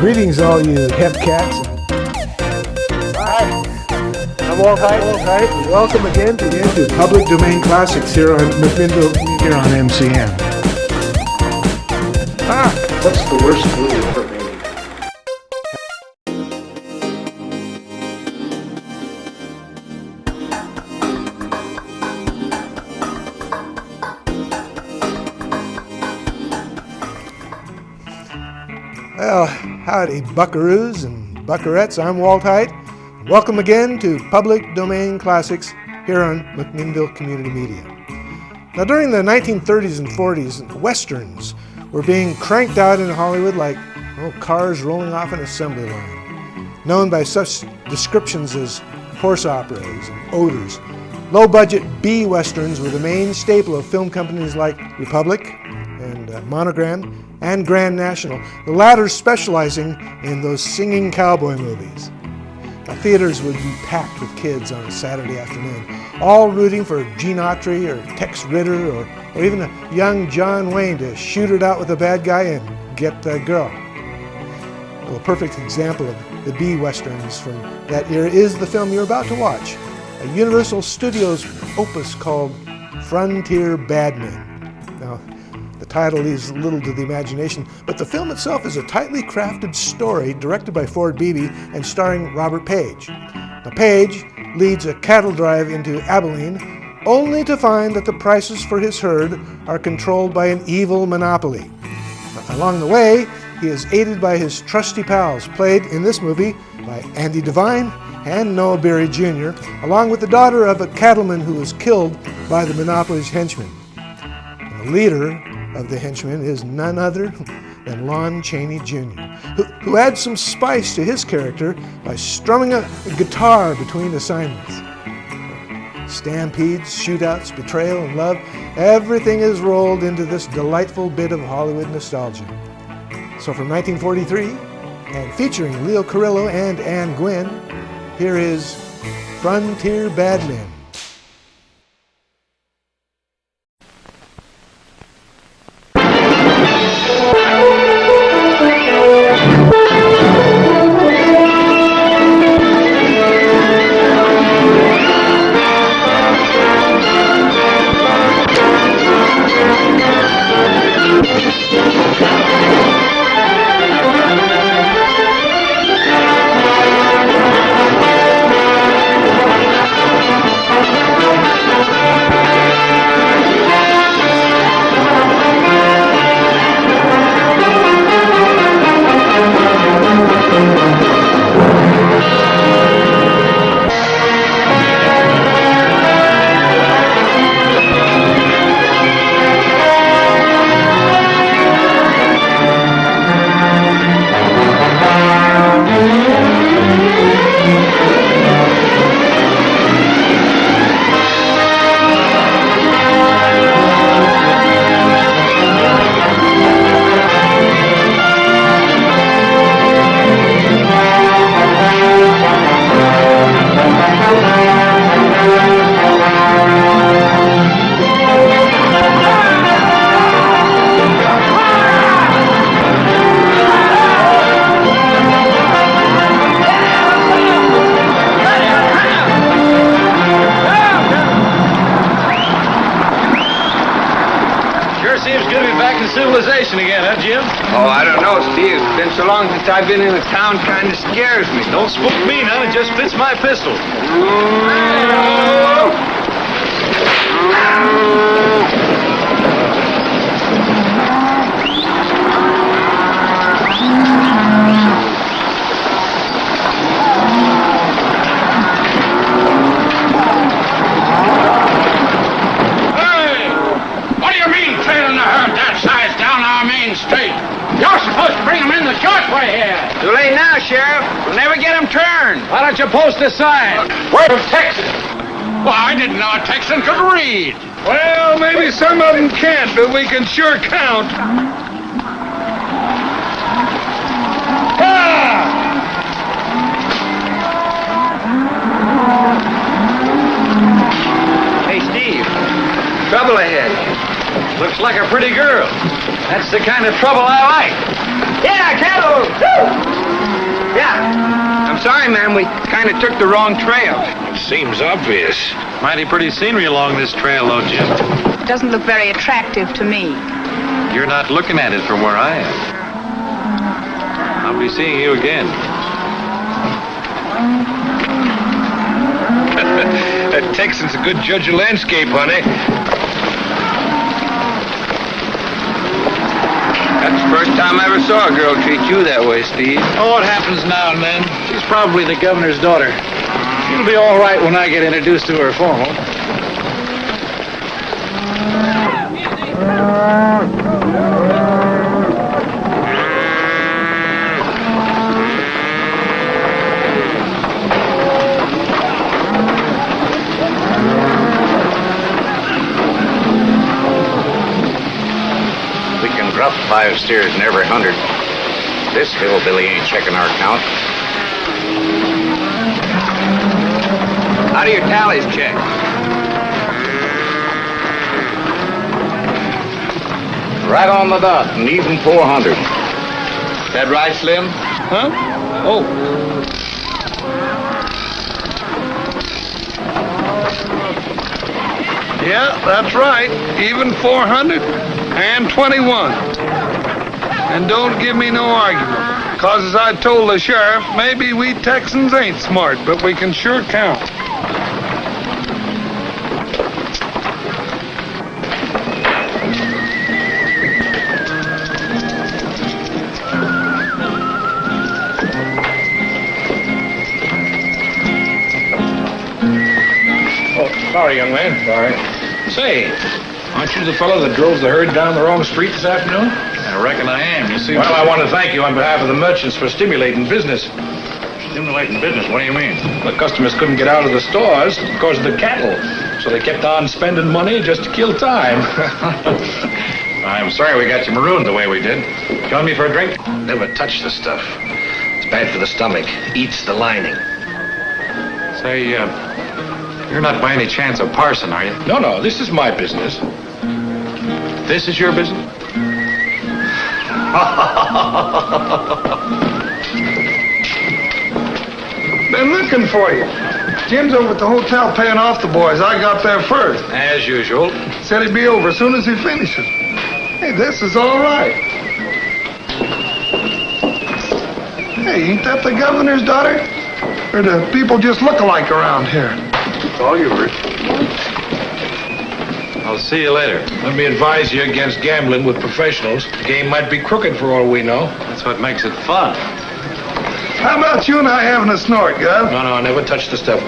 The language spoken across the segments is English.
Greetings, all you hep cats. Hi, I'm Walt. Welcome again to Public Domain Classics here on McMinnville, here on MCN. What's the worst movie ever made? Well, howdy, buckaroos and buckarettes. I'm Walt Height. Welcome again to Public Domain Classics here on McMinnville Community Media. Now, during the 1930s and 40s, westerns were being cranked out in Hollywood like cars rolling off an assembly line, known by such descriptions as horse operas and odors. Low-budget B-westerns were the main staple of film companies like Republic and Monogram and Grand National, the latter specializing in those singing cowboy movies. Now, theaters would be packed with kids on a Saturday afternoon, all rooting for Gene Autry or Tex Ritter or even a young John Wayne to shoot it out with a bad guy and get the girl. Well, a perfect example of the B-westerns from that era is the film you're about to watch, a Universal Studios opus called Frontier Badmen. Now, the title leaves little to the imagination, but the film itself is a tightly crafted story directed by Ford Beebe and starring Robert Page. Now, Page leads a cattle drive into Abilene, only to find that the prices for his herd are controlled by an evil monopoly. Along the way, he is aided by his trusty pals, played in this movie by Andy Devine and Noah Beery Jr., along with the daughter of a cattleman who was killed by the monopoly's henchmen. And the leader of the henchmen is none other than Lon Chaney Jr., who adds some spice to his character by strumming a guitar between assignments. Stampedes, shootouts, betrayal, and love, everything is rolled into this delightful bit of Hollywood nostalgia. So from 1943, and featuring Leo Carrillo and Ann Gwynn, here is Frontier Badmen. Civilization again, huh, Jim? Oh, I don't know, Steve. It's been so long since I've been in the town, kind of scares me. Don't spook me none, it just fits my pistol. Street. You're supposed to bring them in the short way here. Too late now, Sheriff. We'll never get them turned. Why don't you post a sign? We're from Texas. Well, I didn't know a Texan could read. Well, maybe some of them can't, but we can sure count. Hey, Steve. Trouble ahead. Looks like a pretty girl. That's the kind of trouble I like. Yeah, cattle! kind of took the wrong trail. Seems obvious. Mighty pretty scenery along this trail, though, Jim. It doesn't look very attractive to me. You're not looking at it from where I am. I'll be seeing you again. That Texan's a good judge of landscape, honey. That's the first time I ever saw a girl treat you that way, Steve. Oh, it happens now and then. She's probably the governor's daughter. She'll be all right when I get introduced to her formal. We can drop 5 steers in every 100. This hillbilly ain't checking our count. How do your tallies check? Right on the dot, and even 400. That right, Slim? Huh? Oh. Yeah, that's right. Even 400 and 21. And don't give me no argument. Cause as I told the sheriff, maybe we Texans ain't smart, but we can sure count. Sorry, young man. Sorry. Say, aren't you the fellow that drove the herd down the wrong street this afternoon? I reckon I am. You see. Well, I want to thank you on behalf of the merchants for stimulating business. Stimulating business. What do you mean? The customers couldn't get out of the stores because of the cattle, so they kept on spending money just to kill time. I'm sorry we got you marooned the way we did. Join me for a drink? Never touch the stuff. It's bad for the stomach. Eats the lining. Say, you're not by any chance a parson, are you? No, this is my business. This is your business? Been looking for you. Jim's over at the hotel paying off the boys. I got there first. As usual. Said he'd be over as soon as he finishes. Hey, this is all right. Hey, ain't that the governor's daughter? Or do people just look alike around here? It's all yours. I'll see you later. Let me advise you against gambling with professionals. The game might be crooked for all we know. That's what makes it fun. How about you and I having a snort, Gov? No, I never touched the stuff.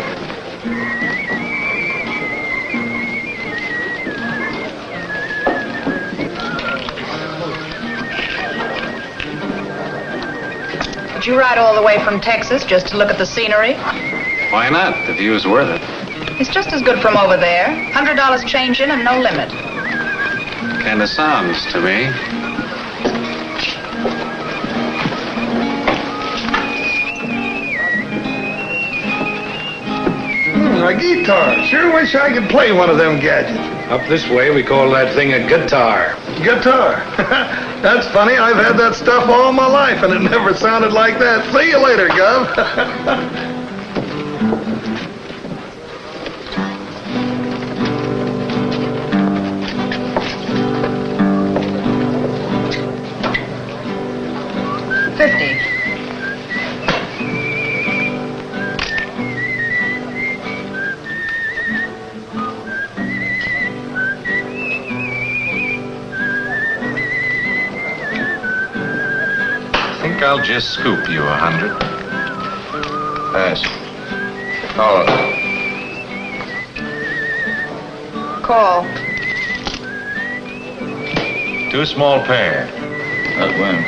Did you ride all the way from Texas just to look at the scenery? Why not? The view's worth it. It's just as good from over there. $100 change in and no limit. Kinda sounds to me. A guitar. Sure wish I could play one of them gadgets. Up this way, we call that thing a guitar. Guitar. That's funny. I've had that stuff all my life, and it never sounded like that. See you later, Gov. $50. I'll just scoop you 100. Pass. Call it. Call. 2 small pair. That wins.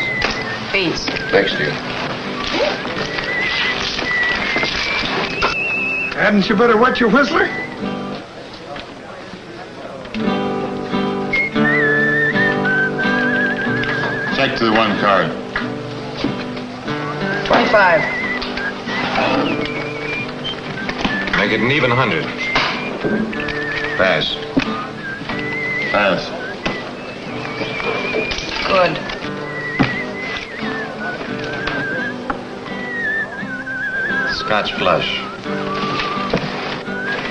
Beats. Next to you. Hadn't you better wet your whistler? Check to the 1 card. 25. Make it an even 100. Pass. Pass. Good. Scotch flush.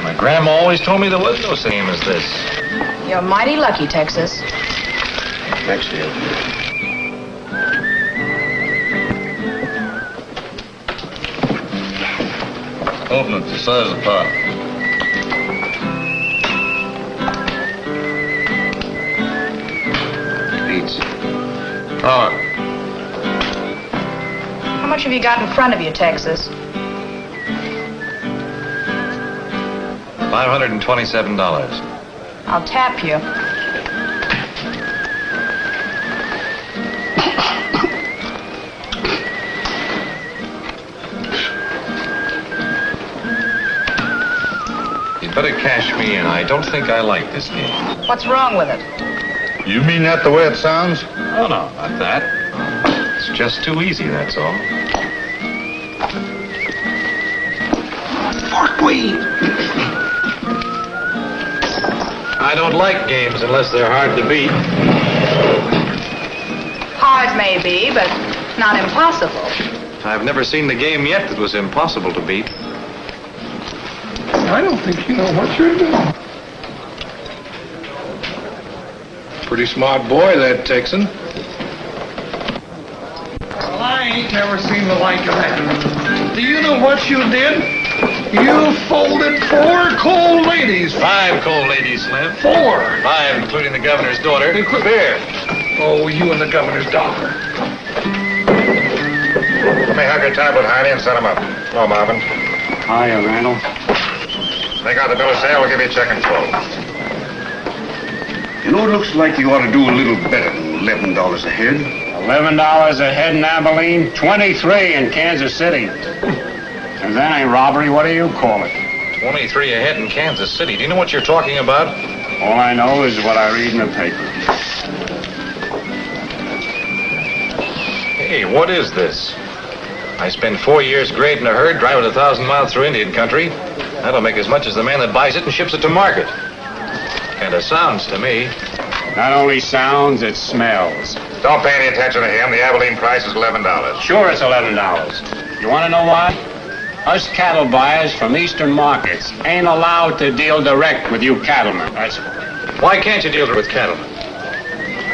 My grandma always told me there was no such game as this. You're mighty lucky, Texas. Next deal. Open it the size of the pot. Beats. Oh, How much have you got in front of you, Texas? $527. I'll tap you. You'd better cash me in. I don't think I like this game. What's wrong with it? You mean that the way it sounds? Oh, no, not that. It's just too easy, that's all. I don't like games unless they're hard to beat. Hard may be, but not impossible. I've never seen the game yet that was impossible to beat. I don't think you know what you're doing. Pretty smart boy, that Texan. Well, I ain't never seen the like of that. Do you know what you did? You folded 4 cold ladies. 5 cold ladies, Slim. 4. 5, including the governor's daughter. There. Oh, you and the governor's daughter. Let me have your tablet, Heidi, and set him up. Hello, Marvin. Hiya, Randall. Take out the bill of sale. We'll give you a check in full. You know, it looks like you ought to do a little better than $11 a head. $11 a head in Abilene, 23 in Kansas City. If that ain't robbery, what do you call it? 23 ahead in Kansas City. Do you know what you're talking about? All I know is what I read in the paper. Hey, what is this? I spent 4 years grading a herd, driving 1,000 miles through Indian country. That'll make as much as the man that buys it and ships it to market. Kinda sounds to me. Not only sounds, it smells. Don't pay any attention to him. The Abilene price is $11. Sure, it's $11. You want to know why? Us cattle buyers from eastern markets ain't allowed to deal direct with you cattlemen. That's why. Why can't you deal with cattlemen?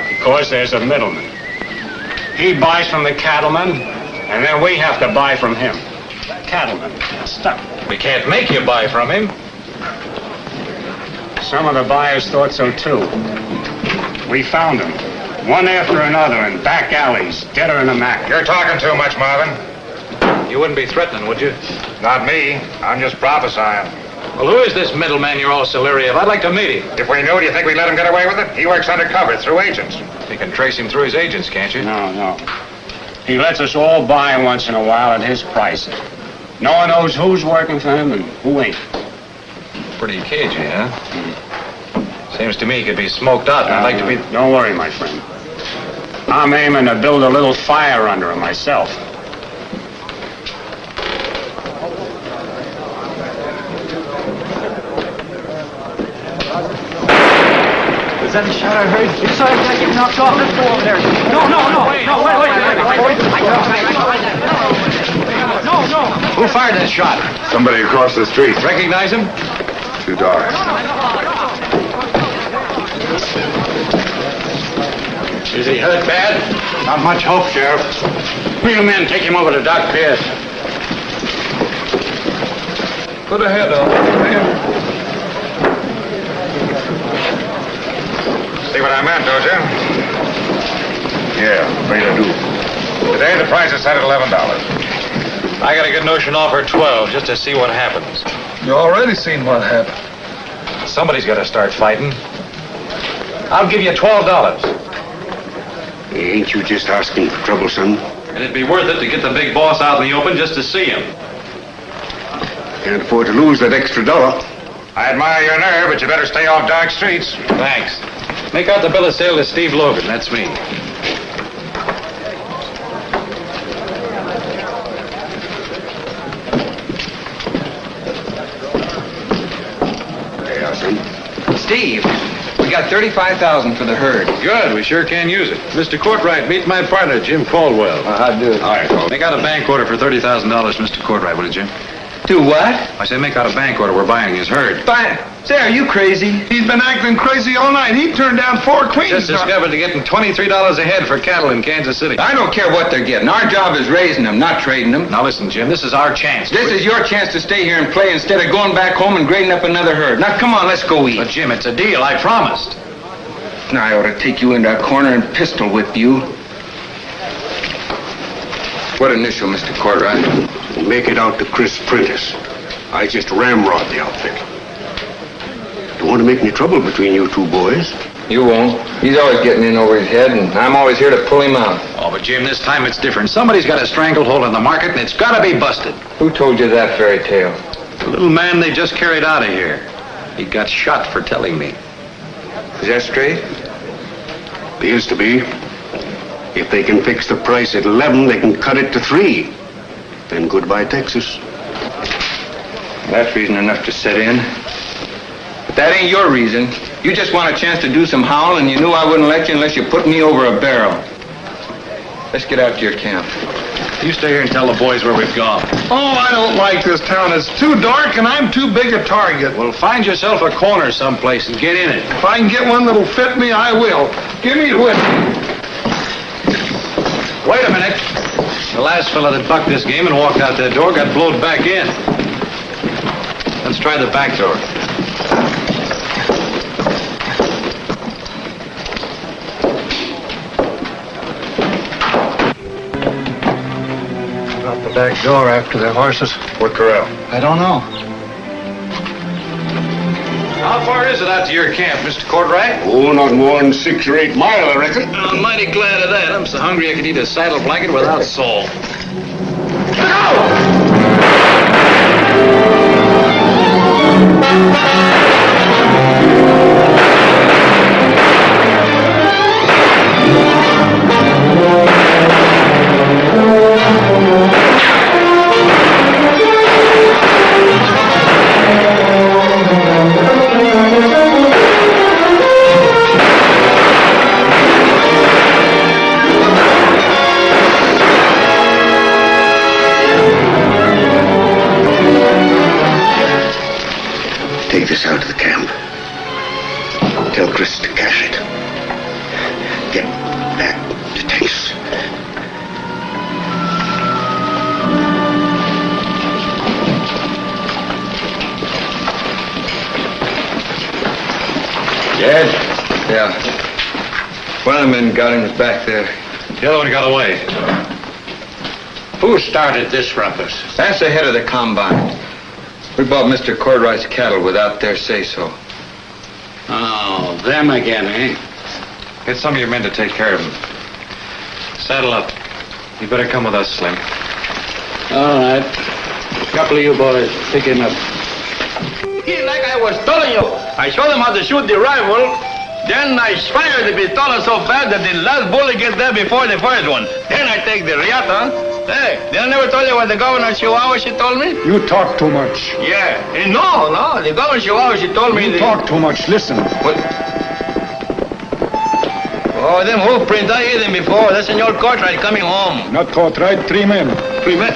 Because there's a middleman. He buys from the cattleman, and then we have to buy from him. Cattleman, stuck. We can't make you buy from him. Some of the buyers thought so too. We found them, one after another in back alleys, deader in a mac. You're talking too much, Marvin. You wouldn't be threatening, would you? Not me. I'm just prophesying. Well, who is this middleman you're all so leery of? I'd like to meet him. If we knew, do you think we'd let him get away with it? He works undercover through agents. You can trace him through his agents, can't you? No. He lets us all buy once in a while at his price. No one knows who's working for him and who ain't. Pretty cagey, huh? Seems to me he could be smoked out, and I'd like to be... Don't worry, my friend. I'm aiming to build a little fire under him myself. Was that the shot I heard? You saw that guy get knocked off? Let's go over there. No, wait. No. Who fired that shot? Somebody across the street. Recognize him? Too dark. Is he hurt bad? Not much hope, Sheriff. Bring him in. Take him over to Doc Pierce. Put a head on. See what I meant, don't you? Yeah, afraid I do. Today the price is set at $11. I got a good notion to offer 12 just to see what happens. You already seen what happened. Somebody's got to start fighting. I'll give you $12. Ain't you just asking for trouble, son? And it'd be worth it to get the big boss out in the open just to see him. Can't afford to lose that extra $1. I admire your nerve, but you better stay off dark streets. Thanks. Make out the bill of sale to Steve Logan. That's me. Steve, we got got $35,000 for the herd. Good, we sure can use it. Mr. Courtright, meet my partner, Jim Caldwell. How'd do it? All right, make out a bank order for $30,000, Mr. Courtright, will you, Jim? Do what? I said make out a bank order. We're buying his herd. Fine. Say, are you crazy? He's been acting crazy all night. He turned down 4 queens. Just discovered they're getting $23 a head for cattle in Kansas City. I don't care what they're getting. Our job is raising them, not trading them. Now listen, Jim, this is our chance. This is your chance to stay here and play instead of going back home and grading up another herd. Now, come on, let's go eat. But, Jim, it's a deal. I promised. Now, I ought to take you into a corner and pistol whip you. What initial, Mr. Courtright? Make it out to Chris Prentice. I just ramrod the outfit. Don't want to make any trouble between you two boys. You won't. He's always getting in over his head, and I'm always here to pull him out. Oh, but, Jim, this time it's different. Somebody's got a stranglehold on the market, and it's got to be busted. Who told you that fairy tale? The little man they just carried out of here. He got shot for telling me. Is that straight? Appears to be. If they can fix the price at 11, they can cut it to 3. Then goodbye, Texas. That's reason enough to set in. But that ain't your reason. You just want a chance to do some howling, and you knew I wouldn't let you unless you put me over a barrel. Let's get out to your camp. You stay here and tell the boys where we've gone. Oh, I don't like this town. It's too dark, and I'm too big a target. Well, find yourself a corner someplace and get in it. If I can get one that'll fit me, I will. Give me a whiskey. Wait a minute. The last fella that bucked this game and walked out that door got blowed back in. Let's try the back door. Out the back door after the horses. What corral? I don't know. How far is it out to your camp, Mr. Courtright? Oh, not more than 6 or 8 miles, I reckon. I'm mighty glad of that. I'm so hungry I could eat a saddle blanket without salt. Take this out to the camp. Tell Chris to cash it. Get back to Texas. Dad? Yeah. One of the men got him back there. The other one got away. Who started this rumpus? That's the head of the combine. We bought Mr. Courtright's cattle without their say-so. Oh, them again, eh? Get some of your men to take care of him. Saddle up. You better come with us, Slim. All right. A couple of you boys, pick him up. Like I was telling you, I showed them how to shoot the rifle. Then I fired the pistola so fast that the last bullet gets there before the first one. Then I take the riata. Hey, did I never tell you what the governor of Chihuahua, she told me? You talk too much. Yeah. No, the governor of Chihuahua, she told me... You talk too much. Listen. What? Oh, them hoof prints, I hear them before. That's Senor Courtright coming home. Not Courtright, 3 men. 3 men?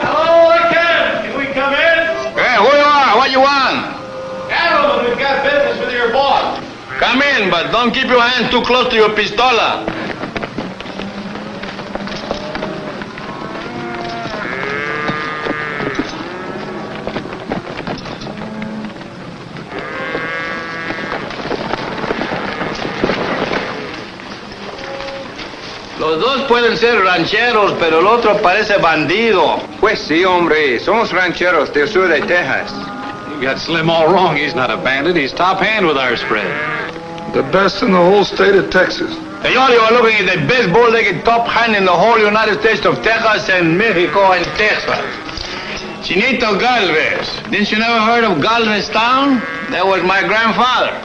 Hello, again. Can we come in? Hey, who you are? What you want? Gentlemen, we've got business with your boss. Come in, but don't keep your hands too close to your pistola. Los dos pueden ser rancheros, pero el otro parece bandido. Pues sí, hombre. Somos rancheros del sur de Texas. You got Slim all wrong. He's not a bandit. He's top hand with our spread. The best in the whole state of Texas. Senor, you are looking at the best bull-legged top hand in the whole United States of Texas and Mexico and Texas. Chinito Galvez. Didn't you never heard of Galvez Town? That was my grandfather.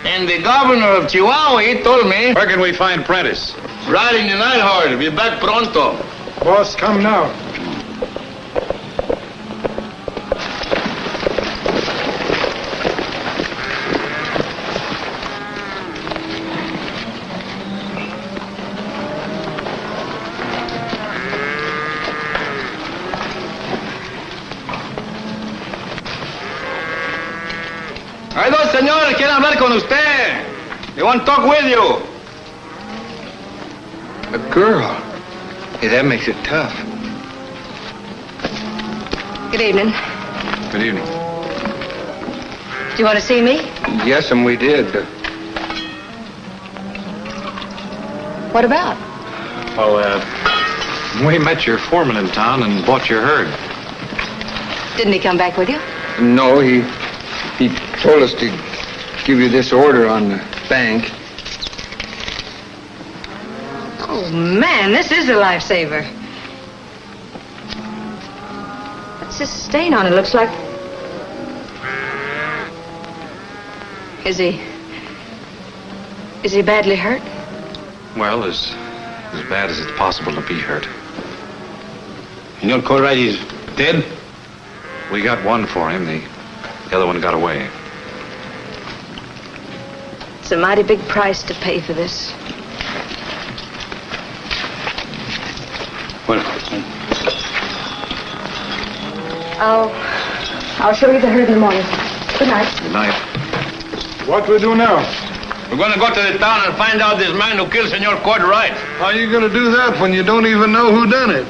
And the governor of Chihuahua, he told me... Where can we find Prentice? Riding the night horse. Be back pronto. Boss, come now. señor, quiere hablar con usted. They want to talk with you. A girl. Hey, that makes it tough. Good evening. Good evening. Do you want to see me? Yes, and we did. What about? Well, we met your foreman in town and bought your herd. Didn't he come back with you? No, he told us to give you this order on the bank. Oh, man, this is a lifesaver. What's this stain on it? Looks like... Is he badly hurt? Well, as bad as it's possible to be hurt. Senor Cartwright is dead? We got one for him. The other one got away. It's a mighty big price to pay for this. Well, I'll show you the herd in the morning. Good night. Good night. What we do now? we're going to go to the town and find out this man who killed Senor Cartwright. How are you going to do that when you don't even know who done it?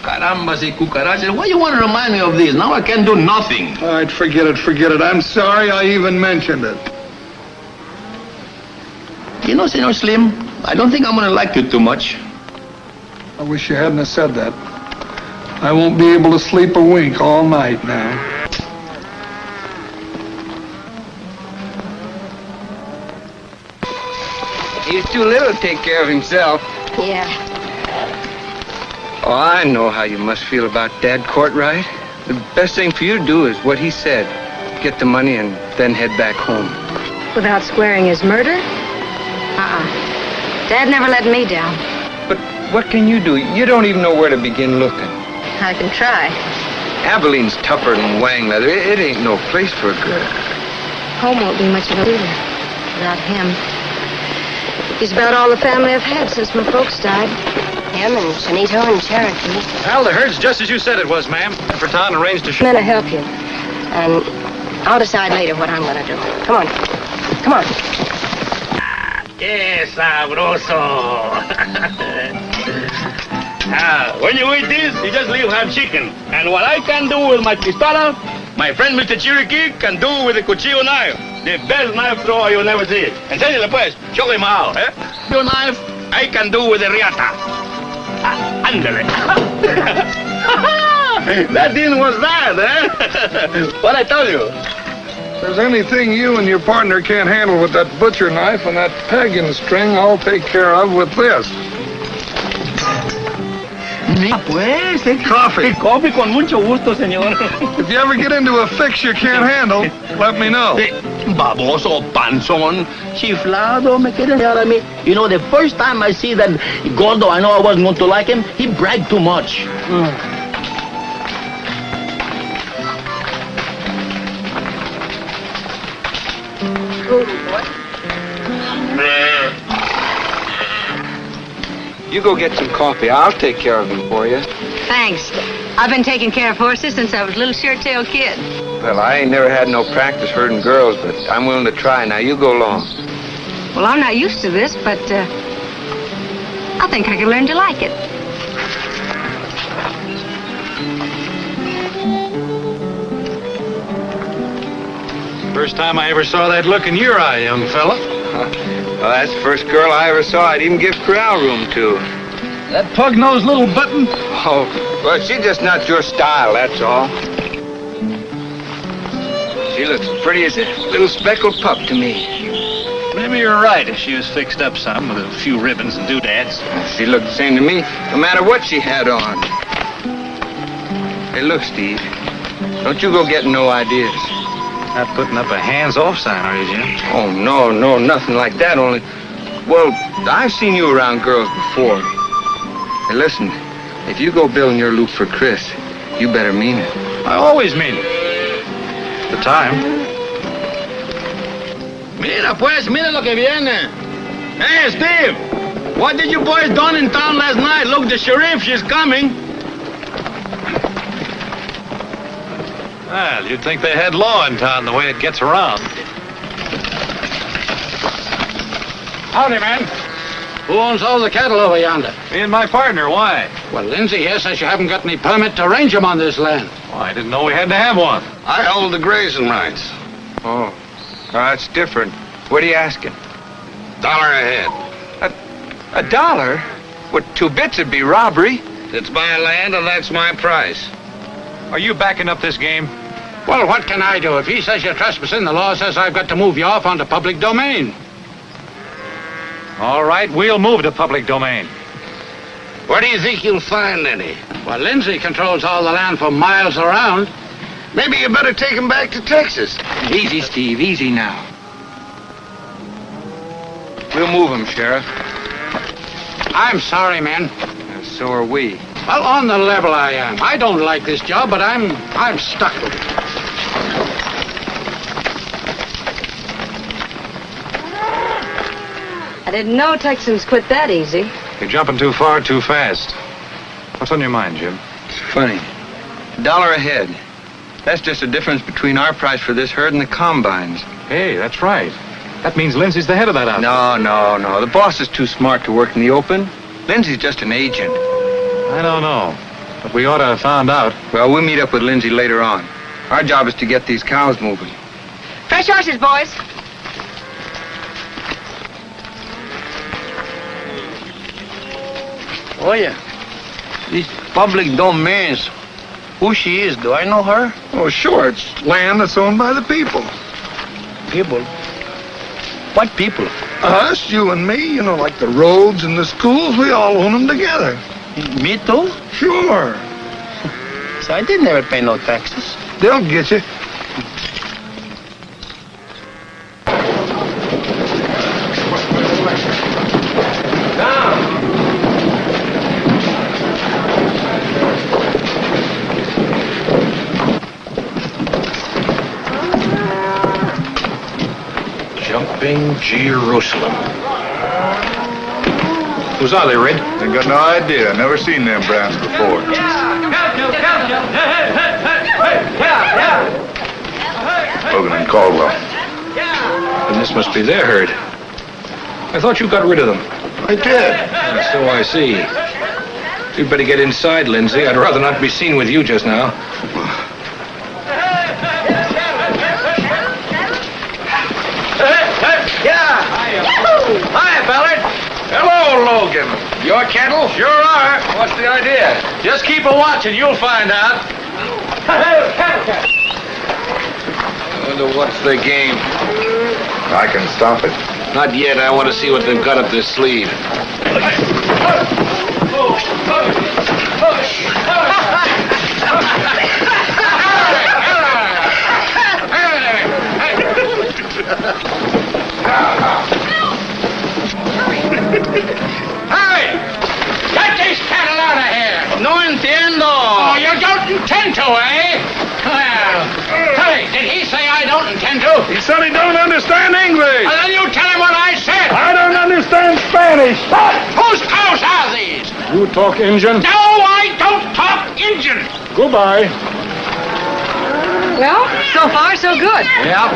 Carambas y cucarachas. Why you want to remind me of this? Now I can do nothing. All right, forget it. I'm sorry I even mentioned it. You know, Senor Slim, I don't think I'm going to like you too much. I wish you hadn't have said that. I won't be able to sleep a wink all night now. He's too little to take care of himself. Yeah. Oh, I know how you must feel about Dad Cartwright. The best thing for you to do is what he said. Get the money and then head back home. Without squaring his murder? Dad never let me down. But what can you do? You don't even know where to begin looking. I can try. Abilene's tougher than Wang Leather. It ain't no place for a girl. Home won't be much of a leader without him. He's about all the family I've had since my folks died. Him and Chanito and Cherokee. Well, the herd's just as you said it was, ma'am. For town arranged to... I'm gonna help you. And I'll decide later what I'm gonna do. Come on. Come on. Que sabroso. When you eat this, you just leave half chicken. And what I can do with my pistola, my friend Mr. Cherokee can do with the cuchillo knife. The best knife thrower you'll never see. Enséñale pues, show him how, eh? Your knife, I can do with the riata. Ándale. That didn't was that, eh? What I told you. If there's anything you and your partner can't handle with that butcher knife and that pegging string, I'll take care of with this. Pues, Coffee. Coffee con mucho gusto, señor. If you ever get into a fix you can't handle, let me know. Baboso, panzón, chiflado, me quiere enseñar a mí. You know, the first time I see that Gordo, I know I wasn't going to like him, he bragged too much. You go get some coffee. I'll take care of them for you. Thanks. I've been taking care of horses since I was a little shirt-tailed kid. Well, I ain't never had no practice herding girls, but I'm willing to try. Now, you go along. Well, I'm not used to this, but I think I can learn to like it. First time I ever saw that look in your eye, young fella. Well, that's the first girl I ever saw I'd even give corral room to. That pug-nosed little button? Oh, well, she's just not your style, that's all. She looks pretty as a little speckled pup to me. Maybe you're right if she was fixed up some with a few ribbons and doodads. She looked the same to me, no matter what she had on. Hey, look, Steve. Don't you go getting no ideas. Not putting up a hands-off sign, are you, Jim? Oh, no, nothing like that, only... Well, I've seen you around girls before. Hey, listen, if you go building your loop for Chris, you better mean it. I always mean it. The time. Mira pues, mira lo que viene. Hey, Steve, what did you boys done in town last night? Look, the sheriff, she's coming. Well, you'd think they had law in town the way it gets around. Howdy, man. Who owns all the cattle over yonder? Me and my partner, why? Well, Lindsay here says you haven't got any permit to range them on this land. Well, I didn't know we had to have one. I hold the grazing rights. Oh, that's different. What are you asking? $1 a head. $1? What, 2 bits would be robbery. It's my land and that's my price. Are you backing up this game? Well, what can I do? If he says you're trespassing, the law says I've got to move you off onto public domain. All right, we'll move to public domain. Where do you think you'll find any? Well, Lindsay controls all the land for miles around. Maybe you better take him back to Texas. Easy, Steve, easy now. We'll move him, Sheriff. I'm sorry, man. And so are we. Well, on the level I am. I don't like this job, but I'm stuck with it. I didn't know Texans quit that easy. You're jumping too far, too fast. What's on your mind, Jim? It's funny. $1 a head. That's just the difference between our price for this herd and the combines. Hey, that's right. That means Lindsay's the head of that outfit. No. The boss is too smart to work in the open. Lindsay's just an agent. I don't know, but we ought to have found out. Well, we'll meet up with Lindsay later on. Our job is to get these cows moving. Fresh horses, boys. Oh, yeah. These public domains. Who she is, do I know her? Oh, sure, it's land that's owned by the people. People? What people? Us, you and me, you know, like the roads and the schools, we all own them together. Me too? Sure. So I didn't ever pay no taxes. They'll get you. Jumping Jerusalem. Whose are they, Red? Ain't got no idea. Never seen them brands before. Hogan and Caldwell. Then this must be their herd. I thought you got rid of them. I did. So I see. You'd better get inside, Lindsay. I'd rather not be seen with you just now. Hi, Ballard. Hello, Logan. Your cattle? Sure are. What's the idea? Just keep a watch and you'll find out. I wonder what's the game. I can stop it. Not yet. I want to see what they've got up their sleeve. Hey! Get these cattle out of here! No entiendo. Oh, you don't intend to, eh? Well, hey, did he say I don't intend to? He said he don't understand English. Well, then you tell him what I said. I don't understand Spanish. Whose cows are these? You talk Injun? No, I don't talk Injun. Goodbye. Well, so far, so good. Yeah.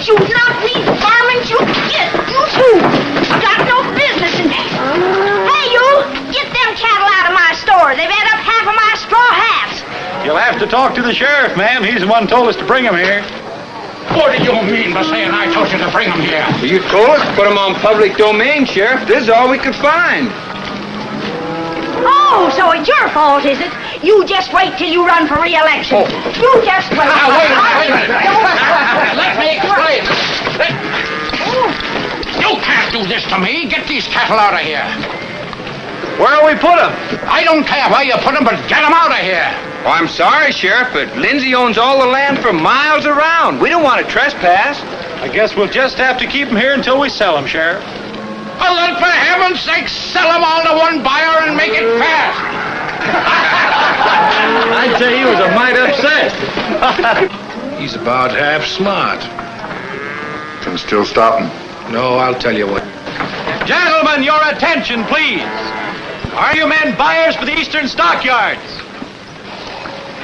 You knock-kneed varmint, you get, you too. I got no business in here. Hey, you, get them cattle out of my store. They've ate up half of my straw hats. You'll have to talk to the sheriff, ma'am. He's the one who told us to bring him here. What do you mean by saying I told you to bring them here? Well, you told us to put them on public domain, Sheriff. This is all we could find. Oh, so it's your fault, is it? You just wait till you run for re-election. You just wait. Now, wait a minute. Let me explain. You can't do this to me. Get these cattle out of here. Where'll we put him? I don't care where you put them, but get them out of here. Oh, I'm sorry, Sheriff, but Lindsay owns all the land for miles around. We don't want to trespass. I guess we'll just have to keep him here until we sell him, Sheriff. Well, then, for heaven's sake, sell them all to one buyer and make it fast. I'd say he was a mite upset. He's about half smart. Can still stop him. No, I'll tell you what. Gentlemen, your attention, please. Are you men buyers for the eastern stockyards?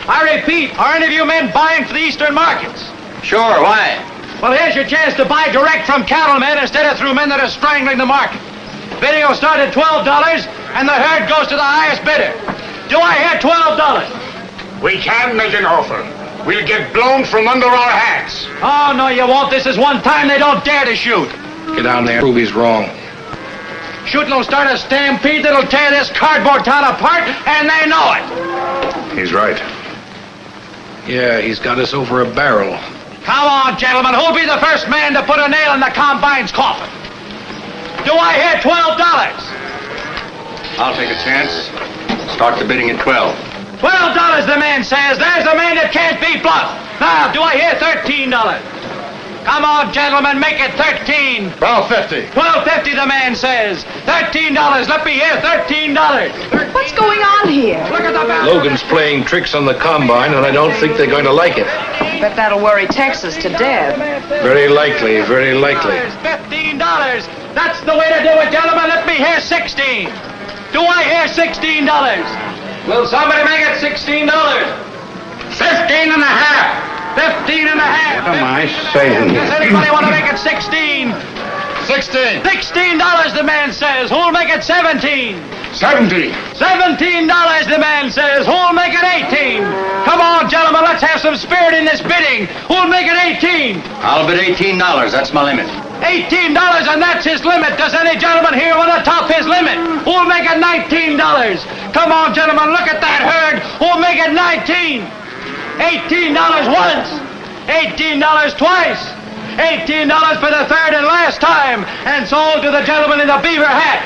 I repeat, are any of you men buying for the eastern markets? Sure, why? Well, here's your chance to buy direct from cattlemen instead of through men that are strangling the market. Bidding will start at $12, and the herd goes to the highest bidder. Do I hear $12? We can't make an offer. We'll get blown from under our hats. Oh, no, you won't. This is one time they don't dare to shoot. Get down there, prove he's wrong. Shooting will start a stampede that'll tear this cardboard town apart, and they know it. He's right. Yeah, he's got us over a barrel. Come on, gentlemen. Who'll be the first man to put a nail in the combine's coffin? Do I hear $12? I'll take a chance. Start the bidding at 12. $12, the man says. There's a man that can't be bluffed. Now, do I hear $13? Come on, gentlemen, make it 13. $12.50. $12.50, the man says. $13. Let me hear $13. What's going on here? Look at the bell. Logan's playing tricks on the combine, and I don't think they're going to like it. Bet that'll worry Texas to death. Very likely, very likely. $15. That's the way to do it, gentlemen. Let me hear 16. Do I hear $16? Will somebody make it $16? 15 and a half. 15 and a half. What am I saying? Does anybody want to make it 16? 16. $16, the man says. Who'll make it 17? 70. $17, the man says. Who'll make it 18? Come on, gentlemen, let's have some spirit in this bidding. Who'll make it 18? I'll bid $18. That's my limit. $18, and that's his limit. Does any gentleman here want to top his limit? Who'll make it $19? Come on, gentlemen, look at that herd. Who'll make it 19? $18 once. $18 twice. $18 for the third and last time. And so to the gentleman in the beaver hat.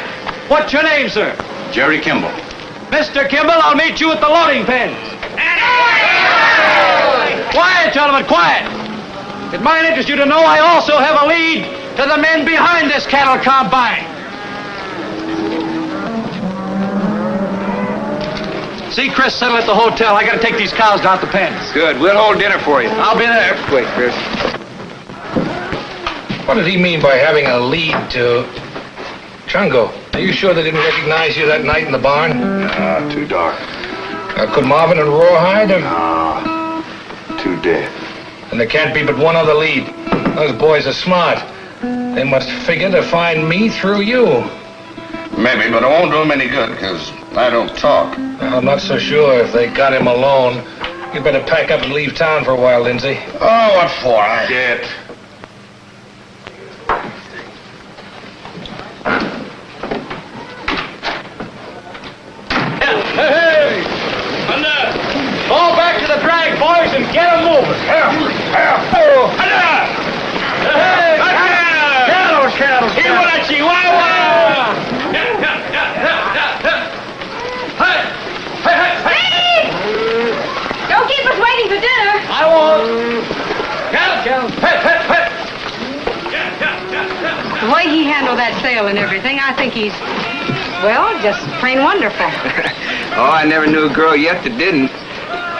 What's your name, sir? Jerry Kimball. Mr. Kimball, I'll meet you at the loading pens. Quiet, gentlemen, quiet. It might interest you to know I also have a lead to the men behind this cattle combine. See Chris settle at the hotel. I gotta take these cows down to the pens. Good. We'll hold dinner for you. I'll be there. Wait, Chris. What did he mean by having a lead to... Chungo, are you sure they didn't recognize you that night in the barn? Nah, too dark. Could Marvin and Rawhide have... Nah, too dead. And there can't be but one other lead. Those boys are smart. They must figure to find me through you. Maybe, but it won't do him any good, because I don't talk. I'm not so sure if they got him alone. You'd better pack up and leave town for a while, Lindsay. Oh, what for? I did. Hey! Fall back to the drag, boys, and get them moving. Cattle! Here with a Chihuahua! Hey! Don't keep us waiting for dinner. I won't. Cattle. The way he handled that sale and everything, I think he's, well, just plain wonderful. Oh, I never knew a girl yet that didn't.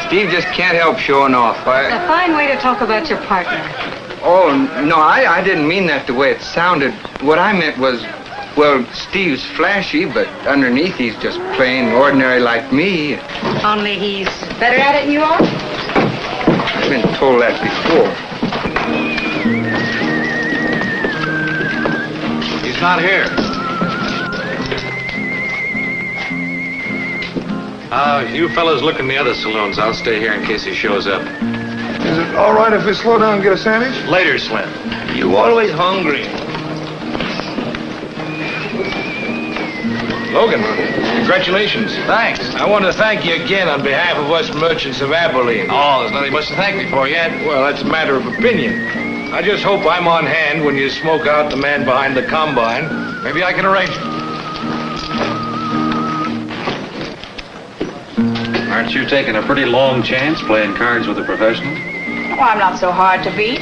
Steve just can't help showing off. A fine way to talk about your partner. Oh, no, I didn't mean that the way it sounded. What I meant was, well, Steve's flashy, but underneath he's just plain ordinary like me. Only he's better at it than you are? I've been told that before. He's not here. You fellas look in the other saloons. I'll stay here in case he shows up. Is it all right if we slow down and get a sandwich? Later, Slim. You always hungry. Logan, congratulations. Thanks. I want to thank you again on behalf of us merchants of Abilene. Oh, there's nothing much to thank me for yet. Well, that's a matter of opinion. I just hope I'm on hand when you smoke out the man behind the combine. Maybe I can arrange it. Aren't you taking a pretty long chance playing cards with a professional? Oh, I'm not so hard to beat.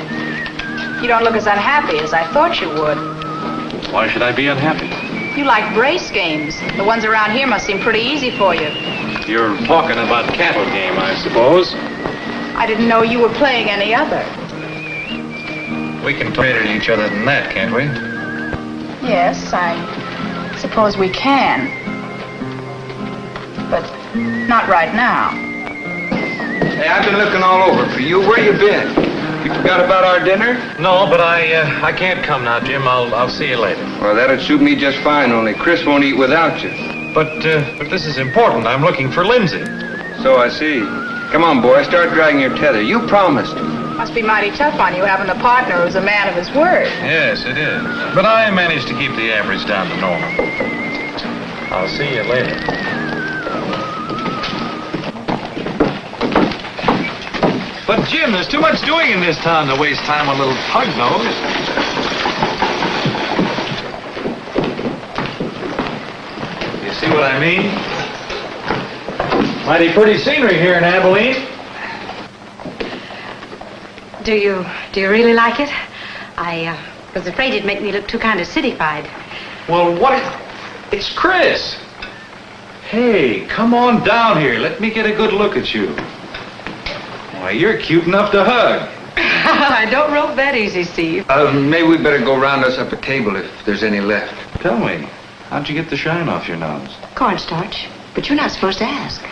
You don't look as unhappy as I thought you would. Why should I be unhappy? You like brace games. The ones around here must seem pretty easy for you. You're talking about cattle game, I suppose. I didn't know you were playing any other. We can trade at each other than that, can't we? Yes, I suppose we can. But not right now. Hey, I've been looking all over for you. Where you been? You forgot about our dinner? No, but I can't come now, Jim. I'll see you later. Well, that'd suit me just fine, only Chris won't eat without you. But this is important. I'm looking for Lindsay. So I see. Come on, boy, start dragging your tether. You promised. Must be mighty tough on you having a partner who's a man of his word. Yes, it is. But I managed to keep the average down to normal. I'll see you later. But, Jim, there's too much doing in this town to waste time on little pug nose. You see what I mean? Mighty pretty scenery here in Abilene. Do you really like it? I was afraid it'd make me look too kind of cityfied. Well, what? It's Chris. Hey, come on down here. Let me get a good look at you. Why, you're cute enough to hug. I don't rope that easy, Steve. Maybe we better go round us up a table if there's any left. Tell me, how'd you get the shine off your nose? Cornstarch. But you're not supposed to ask.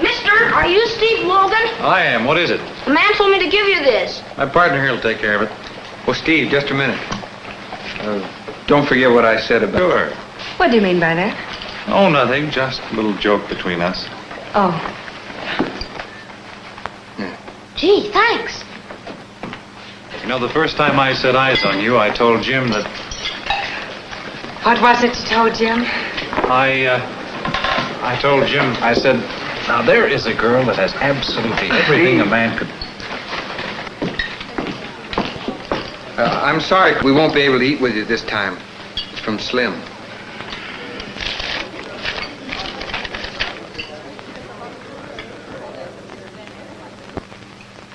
Mister, are you Steve Logan? I am. What is it? The man told me to give you this. My partner here will take care of it. Well, Steve, just a minute. Don't forget what I said about... Sure. What do you mean by that? Oh, nothing. Just a little joke between us. Oh. Gee, thanks. You know, the first time I set eyes on you, I told Jim that... What was it you told Jim? I told Jim, I said, now there is a girl that has absolutely everything a man could... I'm sorry we won't be able to eat with you this time. It's from Slim.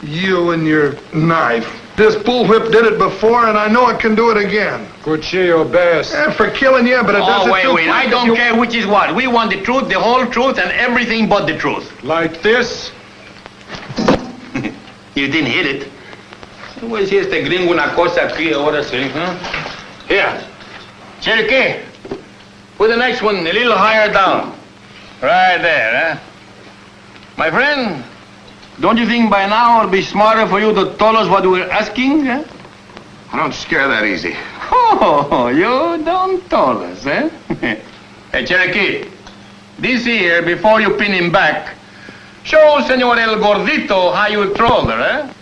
You and your knife. This bullwhip did it before, and I know it can do it again. Cuchillo best. For killing you, but it does it too wait. I quick. don't care which is what. We want the truth, the whole truth, and everything but the truth. Like this? You didn't hit it. Pues si este gringo una cosa aquí, ahora sí, huh? Here. Cherokee. Put the next one a little higher down. Right there, huh? My friend, don't you think by now it'll be smarter for you to tell us what we're asking, huh? I don't scare that easy. Oh, you don't tell us, eh? Hey, Cherokee, this here, before you pin him back, show Senor El Gordito how you troll her, eh?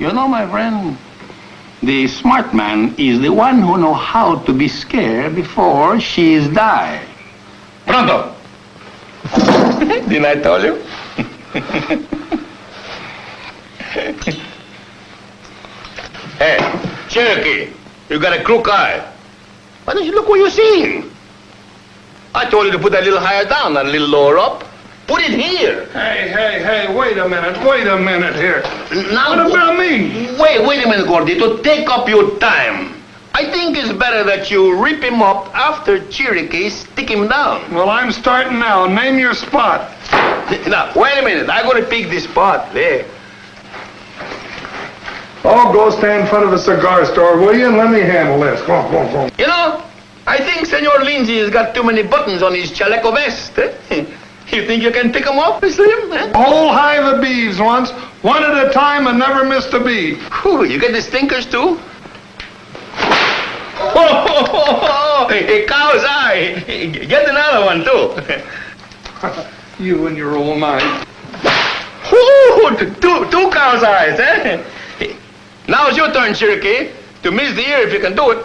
You know, my friend, the smart man is the one who knows how to be scared before she is die. Pronto! Didn't I tell you? Hey, Cherokee, you got a crook eye. Why don't you look what you're seeing? I told you to put that a little higher down, not a little lower up. Put it here. Hey, wait a minute here. Now, what about me? Wait a minute, Gordito. Take up your time. I think it's better that you rip him up after Cherokee stick him down. Well, I'm starting now. Name your spot. Now, wait a minute. I'm going to pick this spot there. Oh, go stand in front of a cigar store, will you? And let me handle this. Go on. You know, I think Senor Lindsay has got too many buttons on his chaleco vest. Eh? You think you can pick them off, Slim? Eh? A whole hive of bees once, one at a time, and never missed a bee. Whew, you get the stinkers, too? A cow's eye. Get another one, too. You and your old knife. Two cow's eyes, eh? Now it's your turn, Cherokee, to miss the ear if you can do it.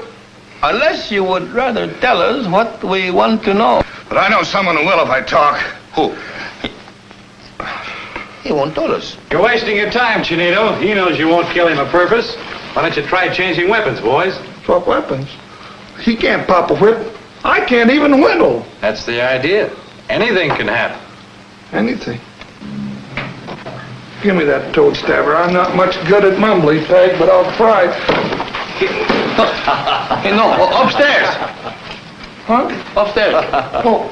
Unless you would rather tell us what we want to know. But I know someone who will if I talk. Who? He won't tell us. You're wasting your time, Chinito. He knows you won't kill him a purpose. Why don't you try changing weapons, boys? Swap weapons? He can't pop a whip. I can't even whittle. That's the idea. Anything can happen. Anything. Give me that toad stabber. I'm not much good at mumbly tag, but I'll try. Hey, no, upstairs. Huh? Upstairs. Oh.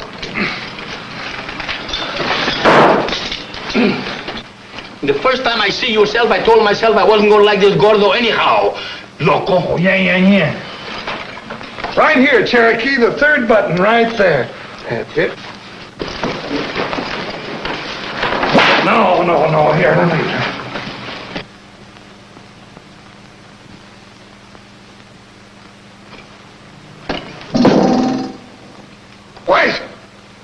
The first time I see yourself, I told myself I wasn't going to like this gordo anyhow. Loco. Oh, yeah. Right here, Cherokee, the third button right there. That's it. No. Here, let me. Wait!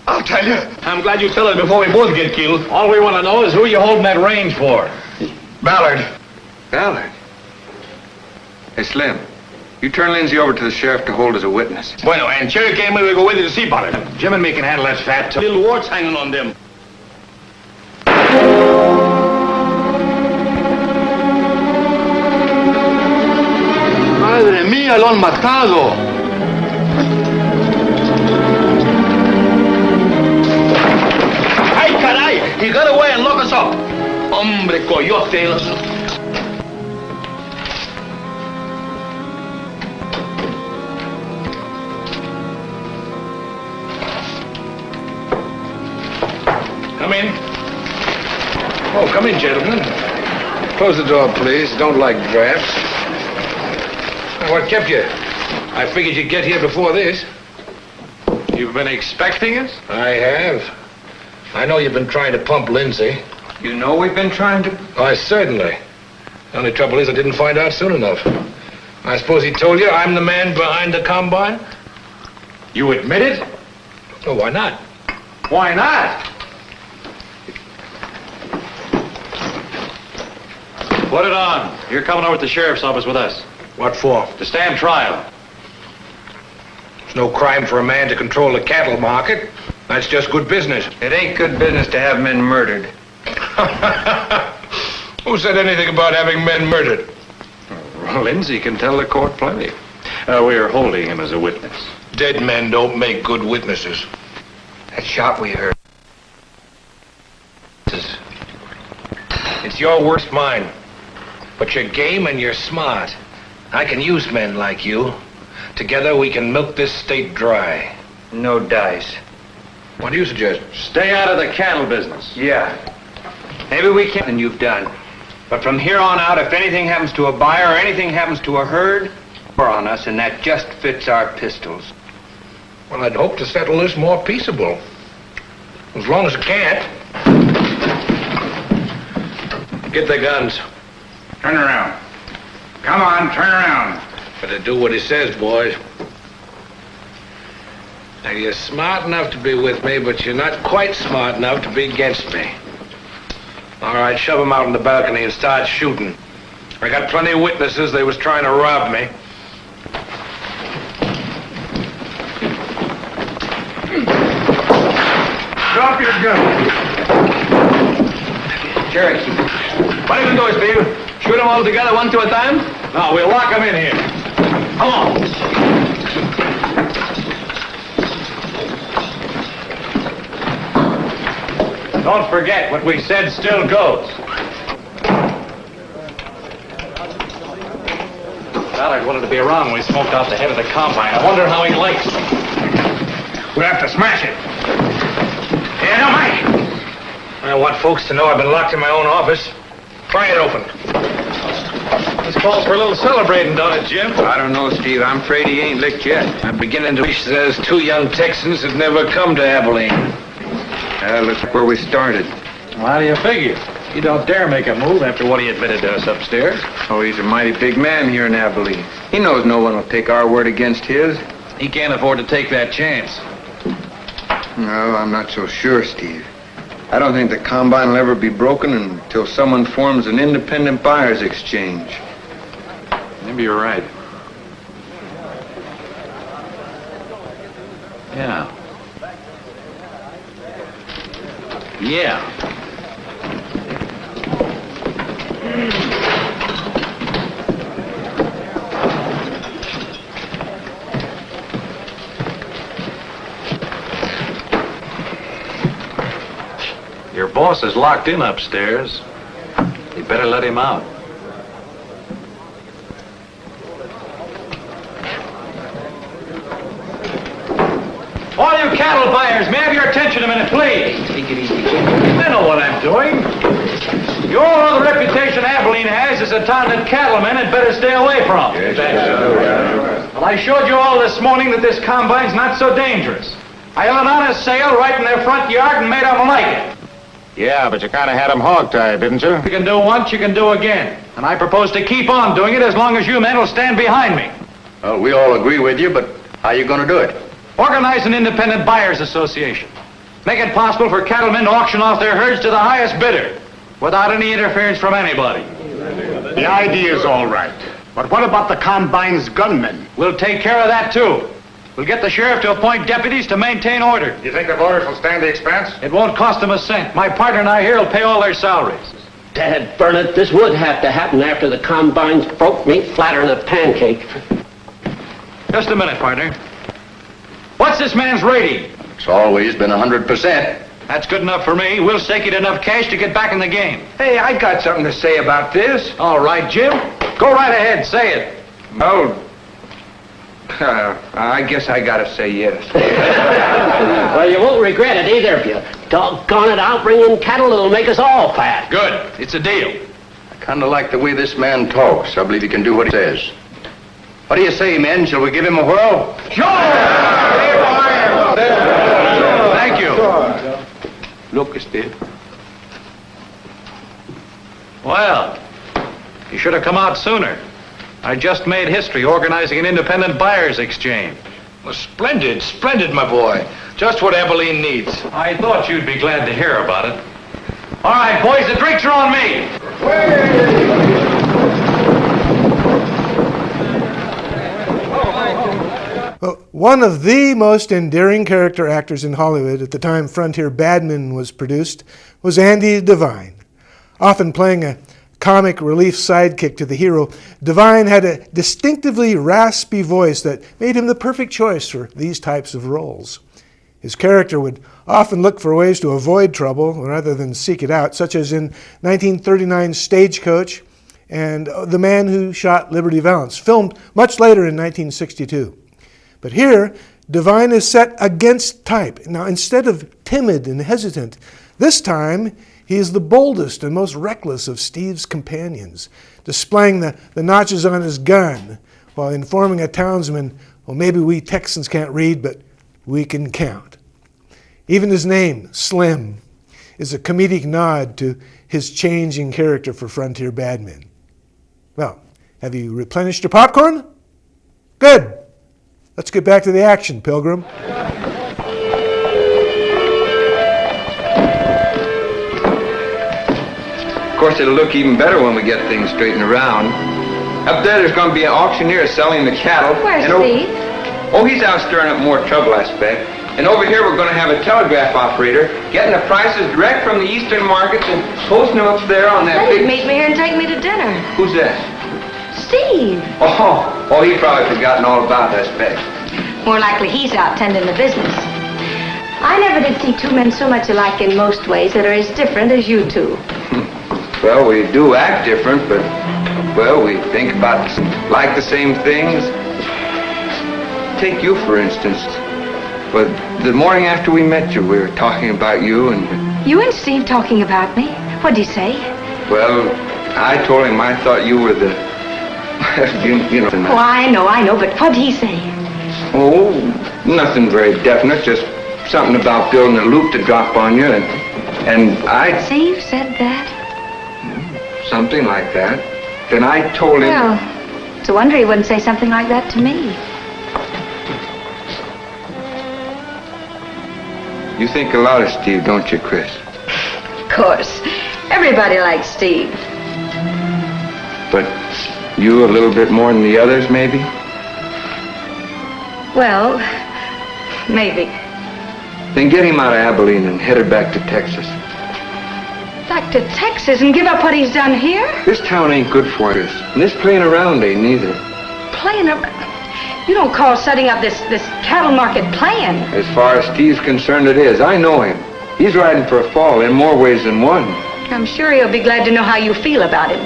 I'll tell you. I'm glad you tell us before we both get killed. All we want to know is who you're holding that range for. Ballard. Ballard? Hey, Slim, you turn Lindsay over to the sheriff to hold as a witness. Bueno, and Cherokee and me will go with you to see about it. Jim and me can handle that fat. Little warts hanging on them. Madre mía, lo han matado. ¡Ay, caray! He got away and locked us up. Hombre, coyote. Come in. Oh, come in, gentlemen. Close the door, please. Don't like drafts. Now, what kept you? I figured you'd get here before this. You've been expecting us? I have. I know you've been trying to pump Lindsay. You know we've been trying to... Why, certainly. The only trouble is I didn't find out soon enough. I suppose he told you I'm the man behind the combine? You admit it? Oh, why not? Why not? Put it on. You're coming over to the sheriff's office with us. What for? To stand trial. It's no crime for a man to control the cattle market. That's just good business. It ain't good business to have men murdered. Who said anything about having men murdered? Well, Lindsay can tell the court plenty. We are holding him as a witness. Dead men don't make good witnesses. That shot we heard. It's your worst mine. But you're game and you're smart. I can use men like you. Together we can milk this state dry. No dice. What do you suggest? Stay out of the cattle business. Yeah. Maybe we can than you've done. But from here on out, if anything happens to a buyer or anything happens to a herd, we're on us, and that just fits our pistols. Well, I'd hope to settle this more peaceable. As long as it can't. Get the guns. Turn around. Come on, turn around. Better do what he says, boys. Now, you're smart enough to be with me, but you're not quite smart enough to be against me. All right, shove them out on the balcony and start shooting. I got plenty of witnesses they was trying to rob me. Drop your gun. Cherokee. What are you going to do, Steve? Shoot them all together, one to a time? No, we'll lock them in here. Come on. Don't forget, what we said still goes. Ballard wanted to be around when we smoked out the head of the combine. I wonder how he likes it. We'll have to smash it. Yeah, no, Mike. I want folks to know I've been locked in my own office. Pry it open. This calls for a little celebrating, don't it, Jim? I don't know, Steve. I'm afraid he ain't licked yet. I'm beginning to wish there's two young Texans that never come to Abilene. Look where we started. Well, how do you figure? You don't dare make a move after what he admitted to us upstairs. Oh, he's a mighty big man here in Abilene. He knows no one will take our word against his. He can't afford to take that chance. No, I'm not so sure, Steve. I don't think the combine will ever be broken until someone forms an independent buyers exchange. Maybe you're right. Yeah. Yeah. Your boss is locked in upstairs. You better let him out. All you cattle buyers, may I have your attention a minute, please? Take it easy. I know what I'm doing. You all know the reputation Abilene has as a town that cattlemen had better stay away from. Yes, Well, I showed you all this morning that this combine's not so dangerous. I held an honest sale right in their front yard and made them like it. Yeah, but you kind of had them hog-tied, didn't you? You can do once, you can do again. And I propose to keep on doing it as long as you men will stand behind me. Well, we all agree with you, but how you going to do it? Organize an independent buyers association. Make it possible for cattlemen to auction off their herds to the highest bidder without any interference from anybody. The idea's all right. But what about the combine's gunmen? We'll take care of that, too. We'll get the sheriff to appoint deputies to maintain order. You think the voters will stand the expense? It won't cost them a cent. My partner and I here will pay all their salaries. Dad, burn it, this would have to happen after the combines broke me flatter than a pancake. Just a minute, partner. What's this man's rating? It's always been 100%. That's good enough for me. We'll stake it enough cash to get back in the game. Hey, I got something to say about this. All right, Jim. Go right ahead. Say it. Oh, I guess I gotta say yes. Well, you won't regret it, either of you. Doggone it, I'll bring in cattle that'll make us all fat. Good. It's a deal. I kind of like the way this man talks. I believe he can do what he says. What do you say, men? Shall we give him a whirl? Sure! Thank you. Look, Steve. Well, you should have come out sooner. I just made history organizing an independent buyers exchange. Well, splendid, splendid, my boy. Just what Abilene needs. I thought you'd be glad to hear about it. All right, boys, the drinks are on me. Well, one of the most endearing character actors in Hollywood at the time Frontier Badmen was produced was Andy Devine. Often playing a comic relief sidekick to the hero, Devine had a distinctively raspy voice that made him the perfect choice for these types of roles. His character would often look for ways to avoid trouble rather than seek it out, such as in 1939's Stagecoach and The Man Who Shot Liberty Valance, filmed much later in 1962. But here, Devine is set against type. Now, instead of timid and hesitant, this time he is the boldest and most reckless of Steve's companions, displaying the notches on his gun while informing a townsman, well, maybe we Texans can't read, but we can count. Even his name, Slim, is a comedic nod to his changing character for Frontier Badmen. Well, have you replenished your popcorn? Good. Let's get back to the action, Pilgrim. Of course, it'll look even better when we get things straightened around. Up there's going to be an auctioneer selling the cattle. Where's and Steve? Oh, he's out stirring up more trouble, I expect. And over here, we're going to have a telegraph operator getting the prices direct from the eastern markets and posting them up there on that Hey, big... meet me here and take me to dinner. Who's that? Steve. Oh, he probably forgotten all about that, I expect. More likely he's out tending the business. I never did see two men so much alike in most ways that are as different as you two. Well, we do act different, but, well, we think about like the same things. Take you, for instance. But the morning after we met you, we were talking about you and... You and Steve talking about me? What'd he say? Well, I told him I thought you were the... you know... Oh, I know, but what'd he say? Oh, nothing very definite, just something about building a loop to drop on you, and I... Steve said that? Something like that. Then I told him... Well, it's a wonder he wouldn't say something like that to me. You think a lot of Steve, don't you, Chris? Of course. Everybody likes Steve. But you a little bit more than the others, maybe? Well, maybe. Then get him out of Abilene and head her back to Texas. Back to Texas and give up what he's done here? This town ain't good for us. And this playing around ain't neither. Playing around? You don't call setting up this cattle market playing. As far as Steve's concerned, it is. I know him. He's riding for a fall in more ways than one. I'm sure he'll be glad to know how you feel about him.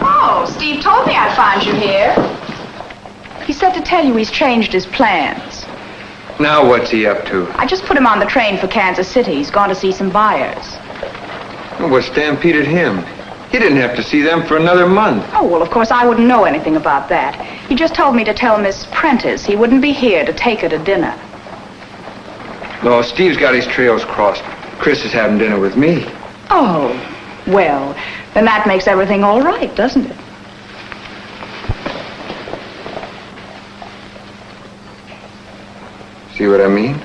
Oh, Steve told me I'd find you here. He said to tell you he's changed his plans. Now what's he up to? I just put him on the train for Kansas City. He's gone to see some buyers. What stampeded him? He didn't have to see them for another month. Oh, well, of course, I wouldn't know anything about that. He just told me to tell Miss Prentice he wouldn't be here to take her to dinner. No, Steve's got his trails crossed. Chris is having dinner with me. Oh, well, then that makes everything all right, doesn't it? See what I mean?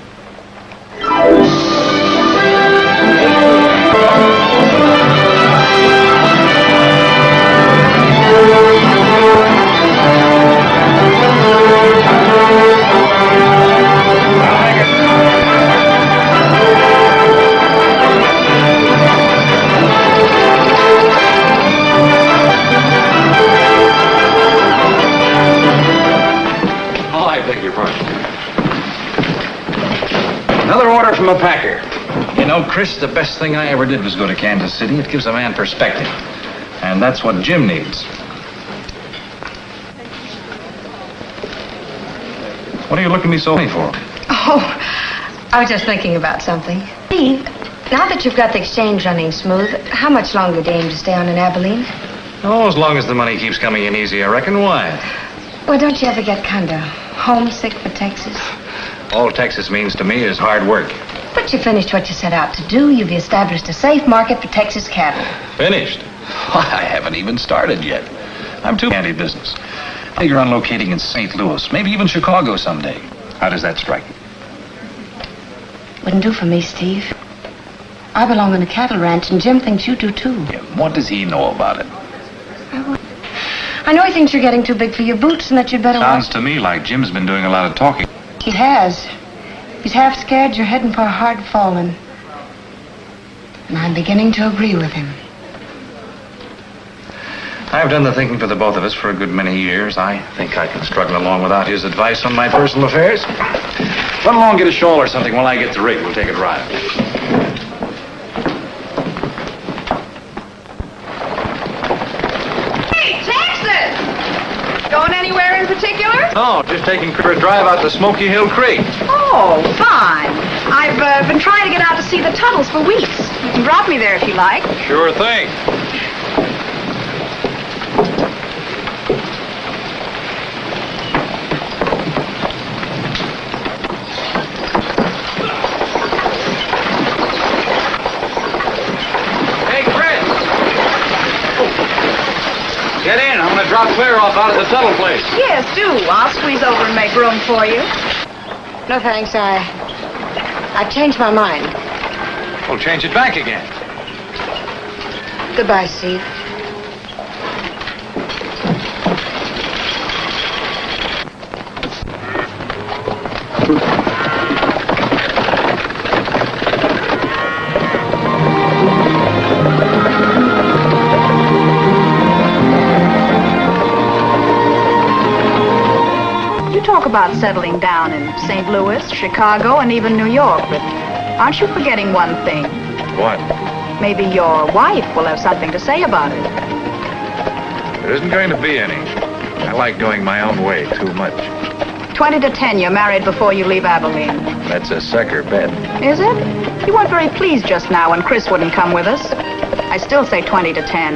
Another order from a packer. You know, Chris, the best thing I ever did was go to Kansas City. It gives a man perspective. And that's what Jim needs. What are you looking at me so funny for? Oh, I was just thinking about something. Steve, now that you've got the exchange running smooth, how much longer do you aim to stay on in Abilene? Oh, as long as the money keeps coming in easy, I reckon. Why? Well, don't you ever get kind of homesick for Texas? All Texas means to me is hard work. But you finished what you set out to do. You've established a safe market for Texas cattle. Finished? Why, I haven't even started yet. I'm too anti-business. I figure on locating in St. Louis, maybe even Chicago someday. How does that strike you? Wouldn't do for me, Steve. I belong on a cattle ranch, and Jim thinks you do, too. Yeah, what does he know about it? I know he thinks you're getting too big for your boots and that you'd better Sounds to me like Jim's been doing a lot of talking. He has. He's half scared you're heading for a hard falling. And I'm beginning to agree with him. I've done the thinking for the both of us for a good many years. I think I can struggle along without his advice on my personal affairs. Run along, get a shawl or something while I get the rig. We'll take a drive. Hey, Texas! Going anywhere in particular? Oh, just taking for a drive out to Smoky Hill Creek. Oh, fine. I've been trying to get out to see the Tuttles for weeks. You can drop me there if you like. Sure thing. Hey, Chris! Get in. I'm going to drop clear off out of the Tuttle place. Yes, do. I'll squeeze over and make room for you. No, thanks. I've changed my mind. We'll change it back again. Goodbye, Steve. Talk about settling down in St. Louis, Chicago, and even New York, but aren't you forgetting one thing? What? Maybe your wife will have something to say about it. There isn't going to be any. I like going my own way too much. 20 to 10, you're married before you leave Abilene. That's a sucker bet. Is it? You weren't very pleased just now when Chris wouldn't come with us. I still say 20 to 10.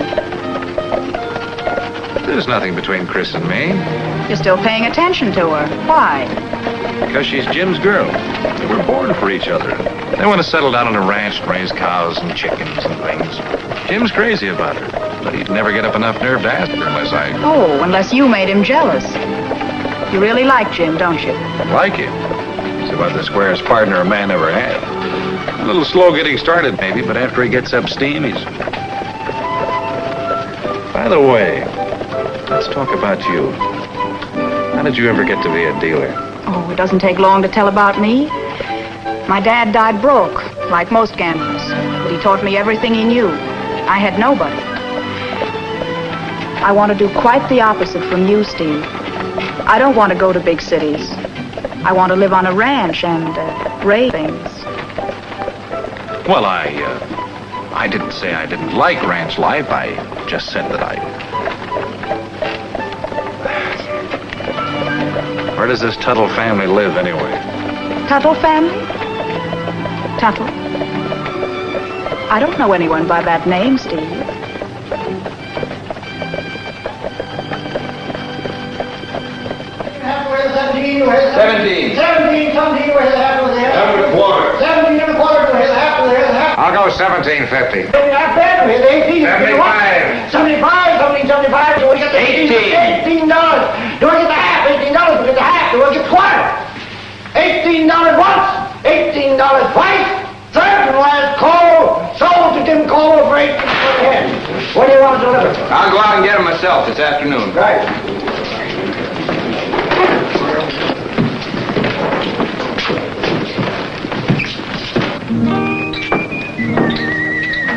There's nothing between Chris and me. You're still paying attention to her. Why? Because she's Jim's girl. We're born for each other. They want to settle down on a ranch and raise cows and chickens and things. Jim's crazy about her, but he'd never get up enough nerve to ask her unless I... Oh, unless you made him jealous. You really like Jim, don't you? Like him? He's about the squarest partner a man ever had. A little slow getting started, maybe, but after he gets up steam, he's... By the way, let's talk about you. How did you ever get to be a dealer? Oh, it doesn't take long to tell about me. My dad died broke, like most gamblers. But he taught me everything he knew. I had nobody. I want to do quite the opposite from you, Steve. I don't want to go to big cities. I want to live on a ranch and raise things. Well, I didn't say I didn't like ranch life. I just said that I... Where does this Tuttle family live, anyway? Tuttle family? Tuttle? I don't know anyone by that name, Steve. 16 over here. 17. 17 over here, half over there. 7 1/4. 17 over here, half over there, half. I'll go 17.50. Half bad over here, 18. 75. 75, 75. Do we get the $18? Do I get the half? $18. We get the half. Do I get quarter? $18 once. $18 twice. Third and last call. Sold to Tim Cole for 18 for the head. What do you want to deliver? I'll go out and get them myself this afternoon. Right.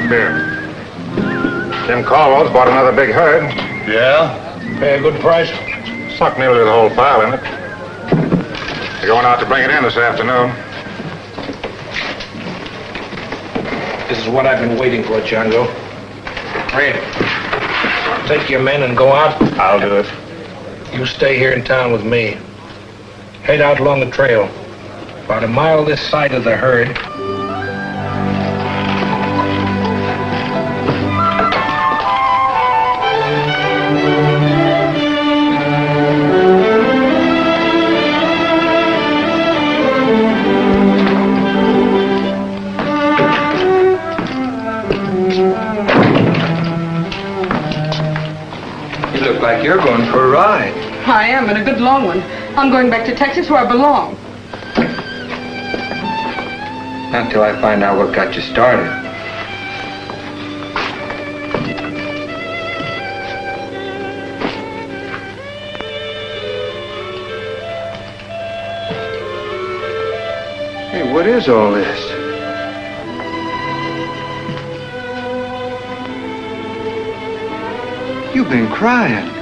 Here. Jim Caldwell's bought another big herd. Yeah? Pay a good price? Sunk nearly the whole pile in it. They're going out to bring it in this afternoon. This is what I've been waiting for, Django. Ready. Take your men and go out. I'll do it. You stay here in town with me. Head out along the trail. About a mile this side of the herd. You look like you're going for a ride. I am, and a good long one. I'm going back to Texas where I belong. Not till I find out what got you started. Hey, what is all this? You've been crying.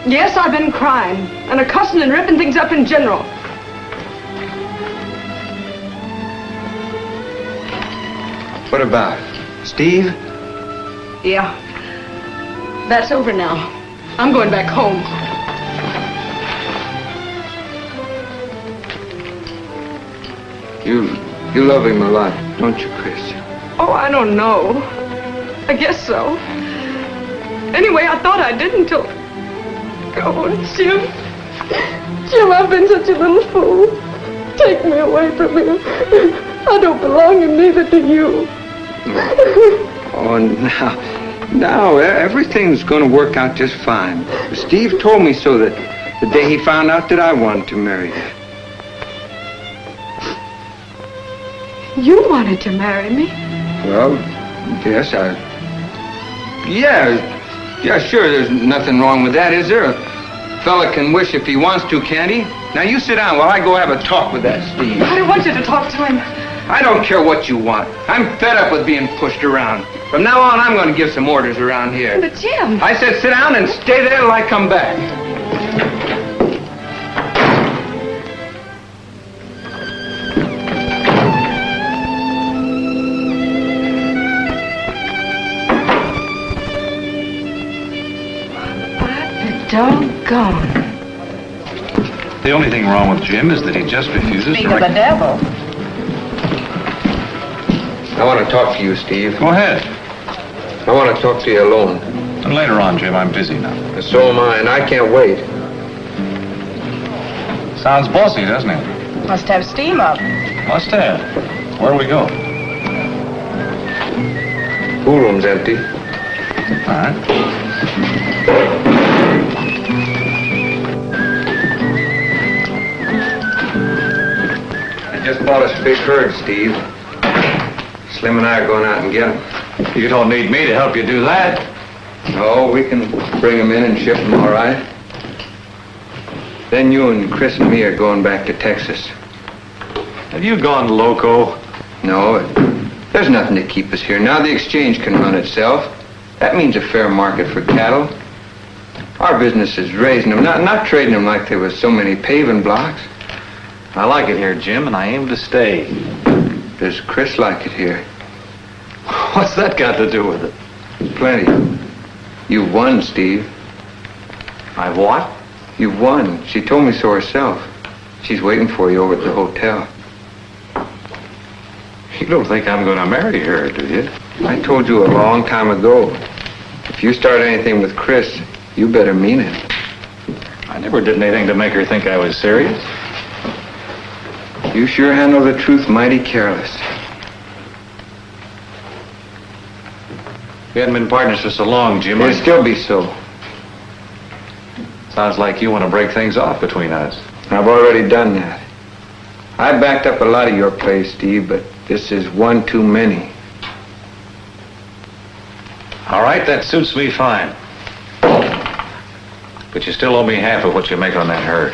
Yes, I've been crying, and a cussing and ripping things up in general. What about Steve? Yeah. That's over now. I'm going back home. You love him a lot, don't you, Chris? Oh, I don't know. I guess so. Anyway, I thought I did until... Oh, Jim. Jim, I've been such a little fool. Take me away from here. I don't belong, and neither do you. Oh, now, everything's going to work out just fine. Steve told me so that the day he found out that I wanted to marry you. You wanted to marry me? Well, yes, Yeah, sure, there's nothing wrong with that, is there? A fella can wish if he wants to, can't he? Now, you sit down while I go have a talk with that Steve. I don't want you to talk to him. I don't care what you want. I'm fed up with being pushed around. From now on, I'm going to give some orders around here. But, Jim... I said sit down and stay there till I come back. Doggone. The only thing wrong with Jim is that he just refuses Speak to... of the devil. I want to talk to you, Steve. Go ahead. I want to talk to you alone. And later on, Jim, I'm busy now. And so am I, and I can't wait. Sounds bossy, doesn't it? Must have steam up. Must have. Where do we go? Pool room's empty. All right. I just bought us a big herd, Steve. Slim and I are going out and get them. You don't need me to help you do that. No, we can bring them in and ship them, all right. Then you and Chris and me are going back to Texas. Have you gone loco? No, there's nothing to keep us here. Now the exchange can run itself. That means a fair market for cattle. Our business is raising them, not trading them like they was so many paving blocks. I like it here, Jim, and I aim to stay. Does Chris like it here? What's that got to do with it? Plenty. You've won, Steve. I've what? You've won. She told me so herself. She's waiting for you over at the hotel. You don't think I'm going to marry her, do you? I told you a long time ago. If you start anything with Chris, you better mean it. I never did anything to make her think I was serious. You sure handle the truth mighty careless. We hadn't been partners for so long, Jim. It'll still be so. Sounds like you want to break things off between us. I've already done that. I backed up a lot of your plays, Steve, but this is one too many. All right, that suits me fine. But you still owe me half of what you make on that herd.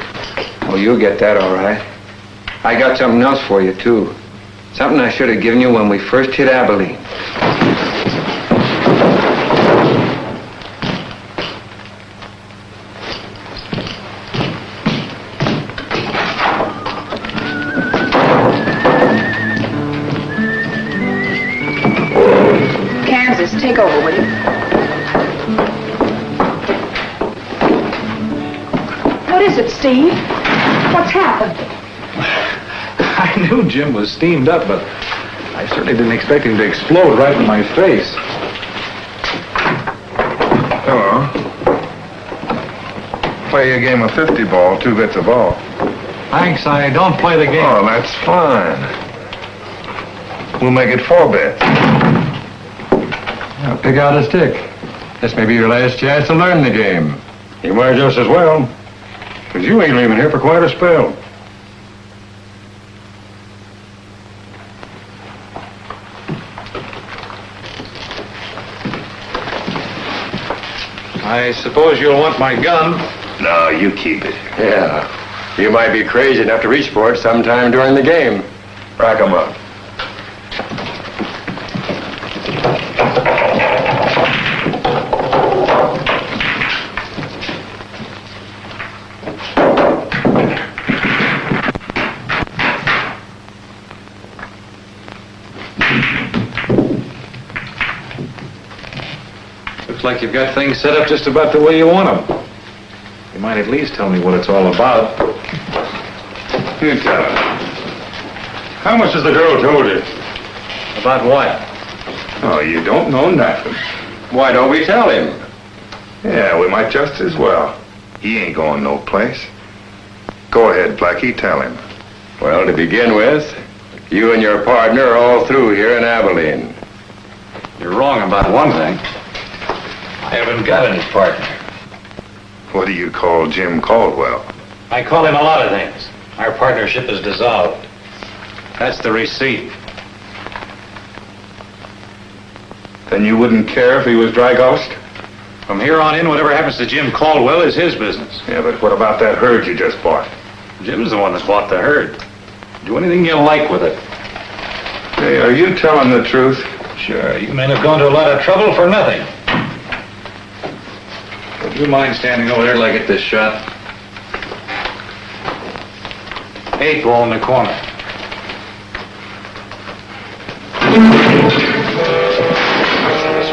Oh, you'll get that all right. I got something else for you, too. Something I should have given you when we first hit Abilene. Kansas, take over, will you? What is it, Steve? What's happened? I knew Jim was steamed up, but I certainly didn't expect him to explode right in my face. Hello. Play a game of 50 ball, 2 bits of ball. Thanks, I don't play the game. Oh, that's fine. We'll make it 4 bits. Now pick out a stick. This may be your last chance to learn the game. You might just as well, because you ain't leaving here for quite a spell. I suppose you'll want my gun. No, you keep it. Yeah. You might be crazy enough to reach for it sometime during the game. Rack 'em up. Looks like you've got things set up just about the way you want them. You might at least tell me what it's all about. You tell him. How much has the girl told you? About what? Oh, you don't know nothing. Why don't we tell him? Yeah, we might just as well. He ain't going no place. Go ahead, Blackie, tell him. Well, to begin with, you and your partner are all through here in Abilene. You're wrong about one thing. I haven't got any partner. What do you call Jim Caldwell? I call him a lot of things. Our partnership is dissolved. That's the receipt. Then you wouldn't care if he was dry ghost? From here on in, whatever happens to Jim Caldwell is his business. Yeah, but what about that herd you just bought? Jim's the one that bought the herd. Do anything you like with it. Hey, are you telling the truth? Sure, you men have gone to a lot of trouble for nothing. Would you mind standing over there till I get this shot? 8 ball in the corner.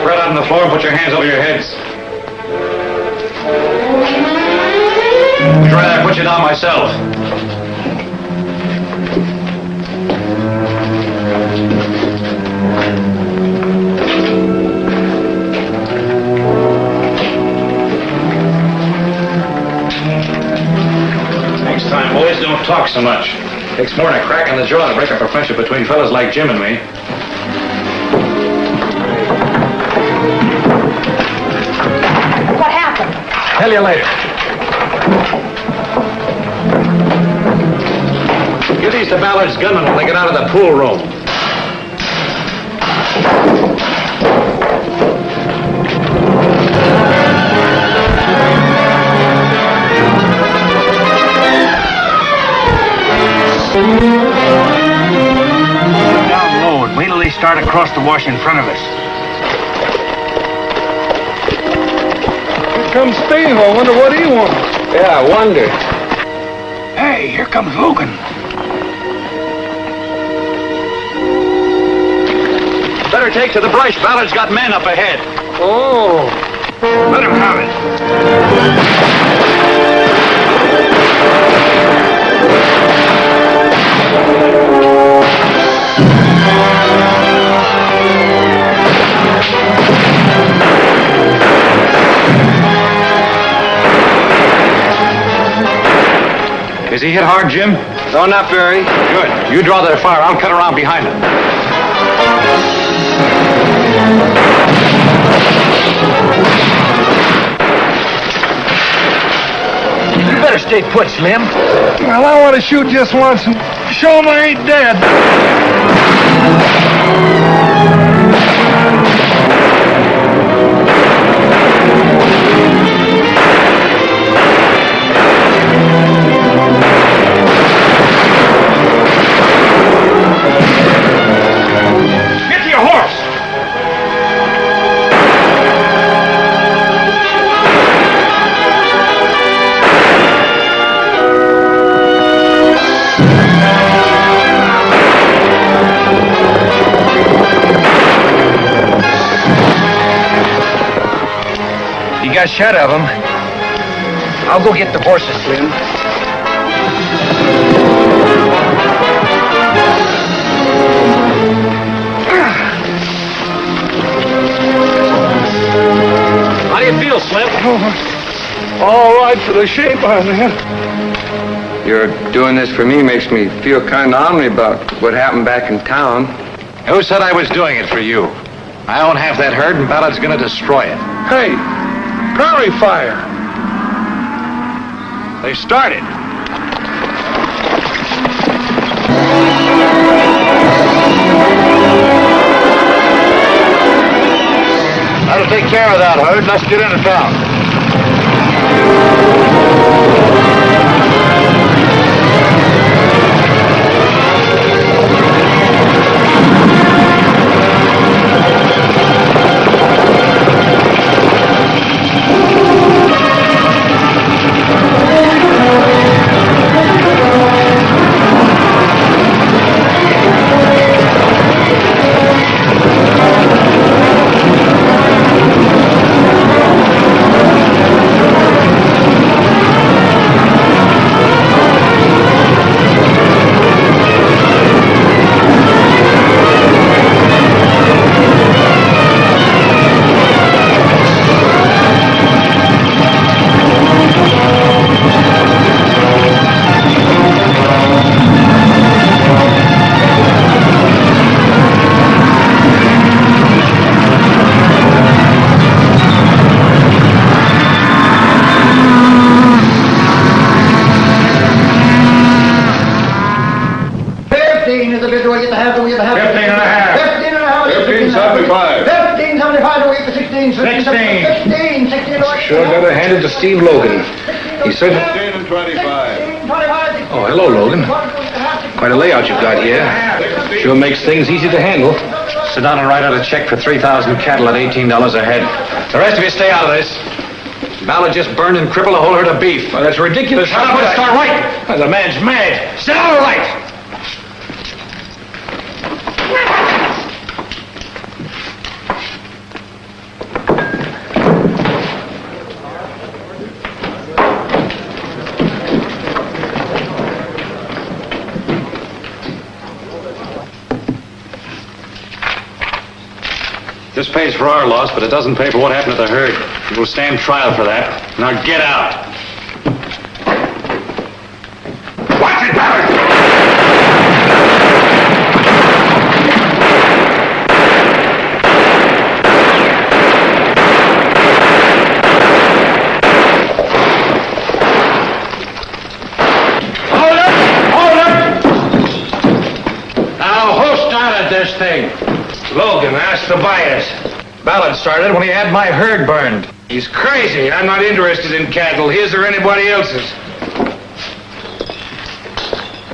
Spread out on the floor and put your hands over your heads. Would you rather I put you down myself? Next time, boys, don't talk so much. Takes more than a crack in the jaw to break up a friendship between fellas like Jim and me. What happened? Tell you later. Give these to Ballard's gunmen when they get out of the pool room. Down low and wait till they start across the wash in front of us. Here comes Steve. I wonder what he wants. Yeah, I wonder. Hey, here comes Logan. Better take to the brush. Ballard's got men up ahead. Oh. Let him have it. Is he hit hard, Jim? No, not very. Good. You draw their fire. I'll cut around behind them. You better stay put, Slim. Well, I want to shoot just once and show 'em I ain't dead. Get to your horse! You got shut of him. I'll go get the horses, Slim. How do you feel, Slim? All right for the shape I'm in. You're doing this for me makes me feel kind of ornery about what happened back in town. Who said I was doing it for you? I own half that herd, and Ballard's going to destroy it. Hey, prairie fire. They started. That'll take care of that herd. Let's get into town. Sure gotta hand it to Steve Logan. He said... 15 and 25. Oh, hello, Logan. Quite a layout you've got here. Sure makes things easy to handle. Sit down and write out a check for 3,000 cattle at $18 a head. The rest of you stay out of this. Ballard just burned and crippled a whole herd of beef. Well, that's ridiculous. Shut up and start writing. The man's mad. Sit down and write. This pays for our loss, but it doesn't pay for what happened to the herd. We'll stand trial for that. Now get out. Watch it, Ballard! Hold it! Hold it! Now, who started this thing? Logan, ask the bias. Ballard started when he had my herd burned. He's crazy. I'm not interested in cattle, his or anybody else's.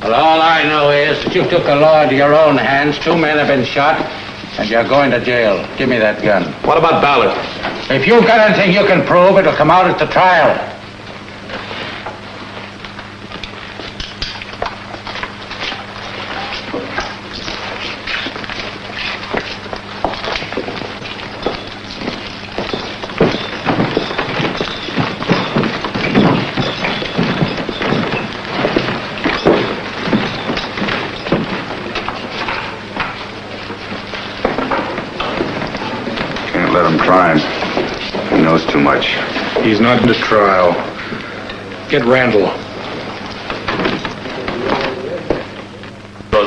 Well, all I know is that you took the law into your own hands. 2 men have been shot, and you're going to jail. Give me that gun. What about Ballard? If you've got anything you can prove, it'll come out at the trial. Let him try him. He knows too much. He's not in the trial. Get Randall.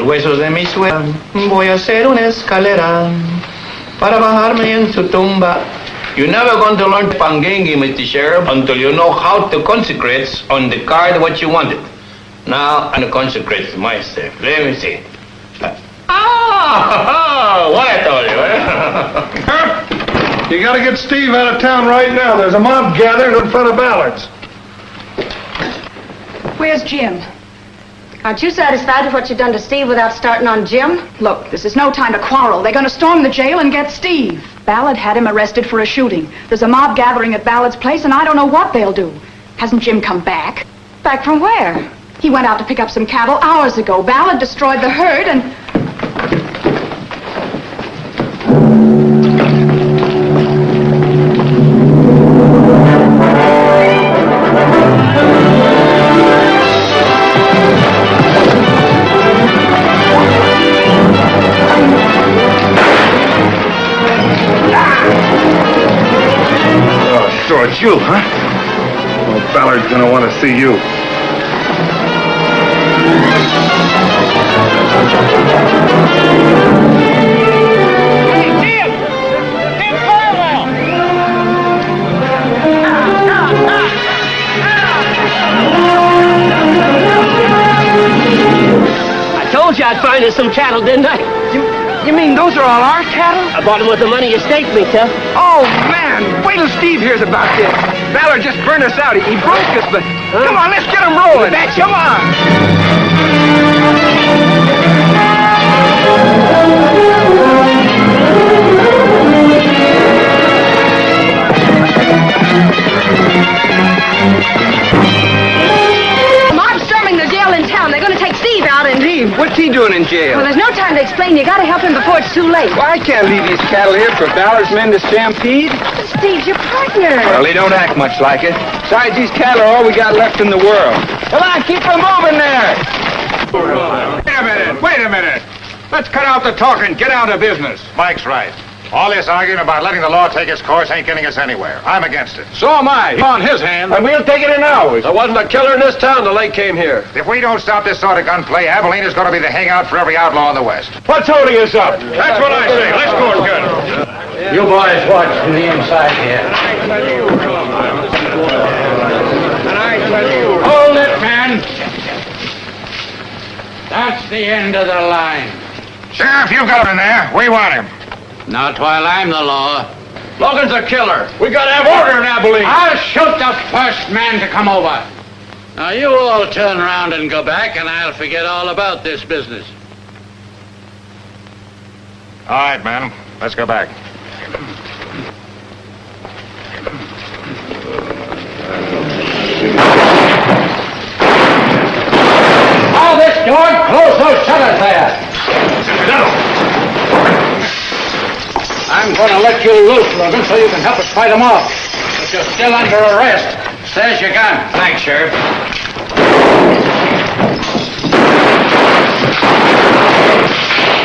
huesos de mi suegra. Voy a hacer una escalera para bajarme en su tumba. You're never going to learn Pangengi, Mr. Sheriff, until you know how to consecrate on the card what you wanted. Now, I'm going to consecrate myself. Let me see. What I told you, eh? You gotta get Steve out of town right now. There's a mob gathering in front of Ballard's. Where's Jim? Aren't you satisfied with what you've done to Steve without starting on Jim? Look, this is no time to quarrel. They're going to storm the jail and get Steve. Ballard had him arrested for a shooting. There's a mob gathering at Ballard's place, and I don't know what they'll do. Hasn't Jim come back? Back from where? He went out to pick up some cattle hours ago. Ballard destroyed the herd and... So it's you, huh? Well, Ballard's gonna want to see you. Hey, Jim! Jim Farwell! I told you I'd find us some cattle, didn't I? You mean those are all our cattle? I bought them with the money you staked me, Tuff. Oh, man. Wait till Steve hears about this. Ballard just burned us out. He broke us, but... Come on, let's get him rolling. Come on. Mob's storming the jail in town. They're going to take Steve out and... Steve, what's he doing in jail? Well, there's no time to explain. You got to help him before it's too late. Well, I can't leave these cattle here for Ballard's men to stampede. Steve's your partner. Well, they don't act much like it. Besides, these cattle are all we got left in the world. Come on, keep them moving there. Wait a minute. Let's cut out the talk and get down to business. Mike's right. All this arguing about letting the law take its course ain't getting us anywhere. I'm against it. So am I. He's on his hand. And we'll take it in ours. There wasn't a killer in this town till they came here. If we don't stop this sort of gunplay, Abilene is going to be the hangout for every outlaw in the West. What's holding us up? That's what I say. Let's go, good. You boys watch from the inside here. Hold it, man. That's the end of the line. Sheriff, you've got him in there. We want him. Not while I'm the law. Logan's a killer. We gotta have order in Abilene. I'll shoot the first man to come over. Now you all turn around and go back, and I'll forget all about this business. All right, man. Let's go back. All this door, close those shutters there. I'm going to let you loose, Logan, so you can help us fight them off. But you're still under arrest. There's your gun. Thanks, Sheriff.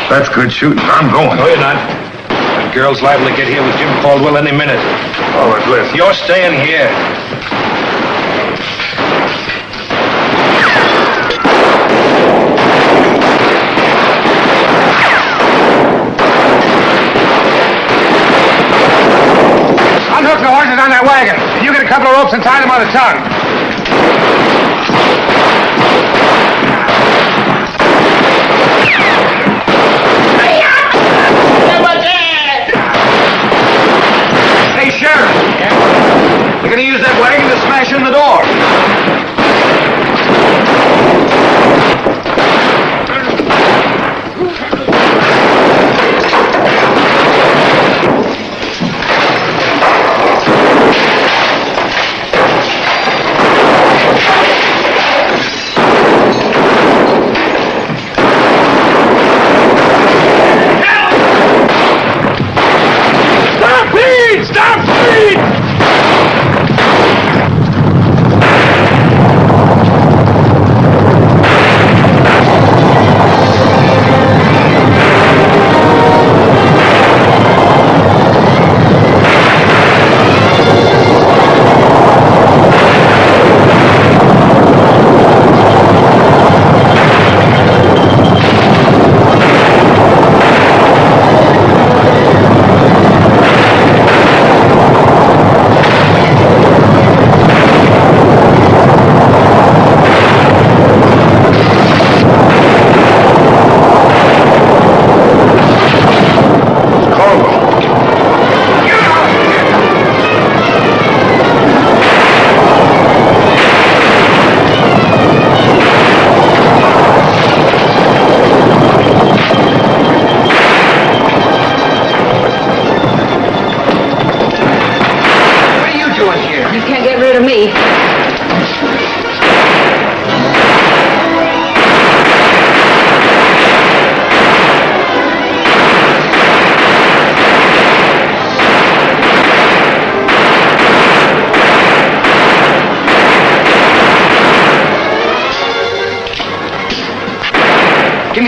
That's good shooting. I'm going. No, you're not. That girl's liable to get here with Jim Caldwell any minute. All right, listen. You're staying here. Unhook the horses on that wagon. You get a couple of ropes and tie them on the tongue. Hey, Sheriff. You're going to use that wagon to smash in the door.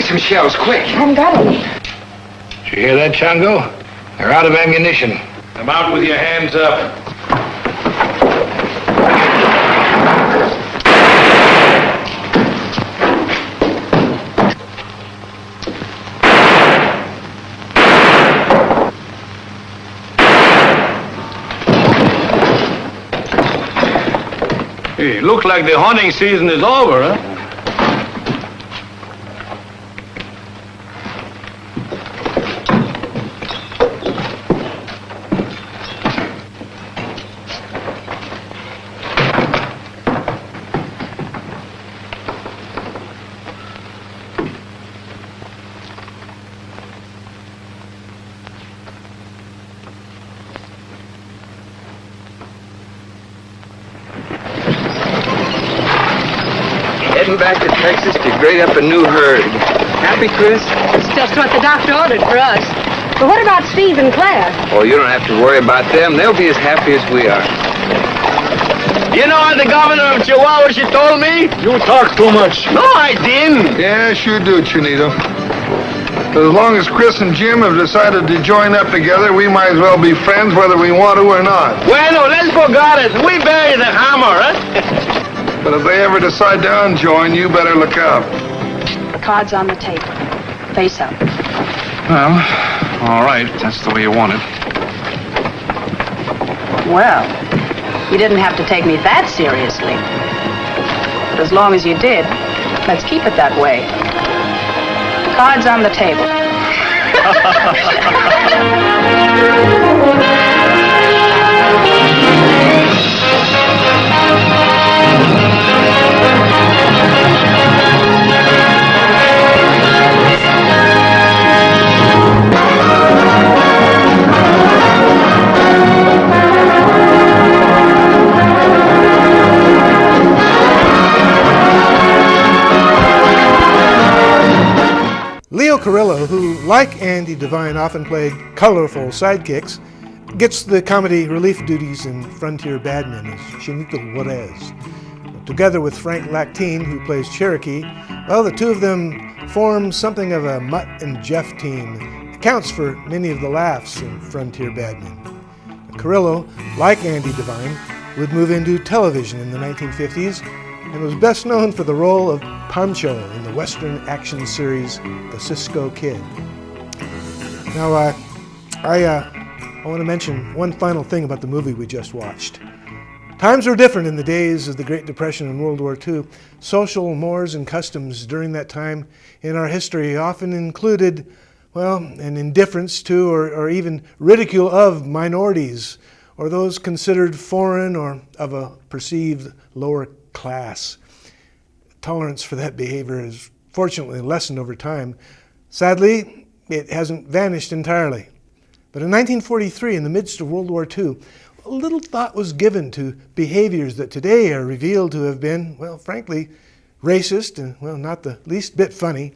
some shells, quick. I haven't got any. Did you hear that, Chongo? They're out of ammunition. Come out with your hands up. Hey, looks like the hunting season is over, huh? Heading back to Texas to grade up a new herd. Happy, Chris? It's just what the doctor ordered for us. But what about Steve and Claire? Oh, you don't have to worry about them. They'll be as happy as we are. You know what the governor of Chihuahua, she told me? You talk too much. No, I didn't. Yes, you do, Chinito. As long as Chris and Jim have decided to join up together, we might as well be friends whether we want to or not. Bueno, let's forget it. We bury the hammer, huh? But if they ever decide to unjoin, you better look out. Cards on the table. Face up. Well, all right. That's the way you want it. Well, you didn't have to take me that seriously. But as long as you did, let's keep it that way. Cards on the table. Leo Carrillo, who, like Andy Devine, often played colorful sidekicks, gets the comedy relief duties in Frontier Badmen as Chinito Juarez. Together with Frank Lactine, who plays Cherokee, well, the two of them form something of a Mutt and Jeff team. It accounts for many of the laughs in Frontier Badmen. Carrillo, like Andy Devine, would move into television in the 1950s and was best known for the role of Pancho in the Western action series The Cisco Kid. Now, I want to mention one final thing about the movie we just watched. Times were different in the days of the Great Depression and World War II. Social mores and customs during that time in our history often included, well, an indifference to or even ridicule of minorities or those considered foreign or of a perceived lower class. Tolerance for that behavior has fortunately lessened over time. Sadly, it hasn't vanished entirely. But in 1943, in the midst of World War II, little thought was given to behaviors that today are revealed to have been, well, frankly, racist and, well, not the least bit funny,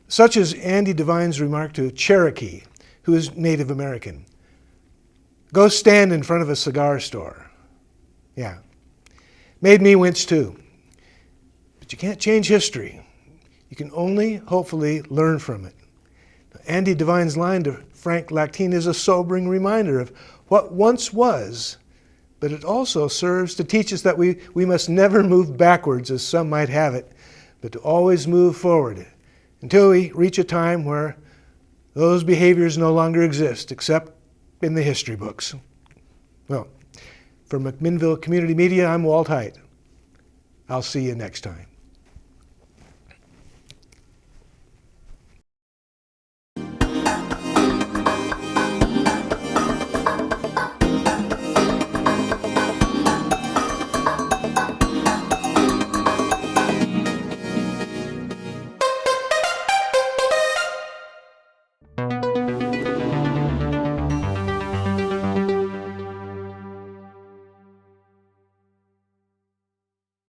such as Andy Devine's remark to Cherokee, who is Native American. Go stand in front of a cigar store. Yeah. Made me wince too. But you can't change history. You can only, hopefully, learn from it. Andy Devine's line to Frank Lactine is a sobering reminder of what once was, but it also serves to teach us that we must never move backwards, as some might have it, but to always move forward until we reach a time where those behaviors no longer exist, except in the history books. Well, for McMinnville Community Media, I'm Walt Height. I'll see you next time.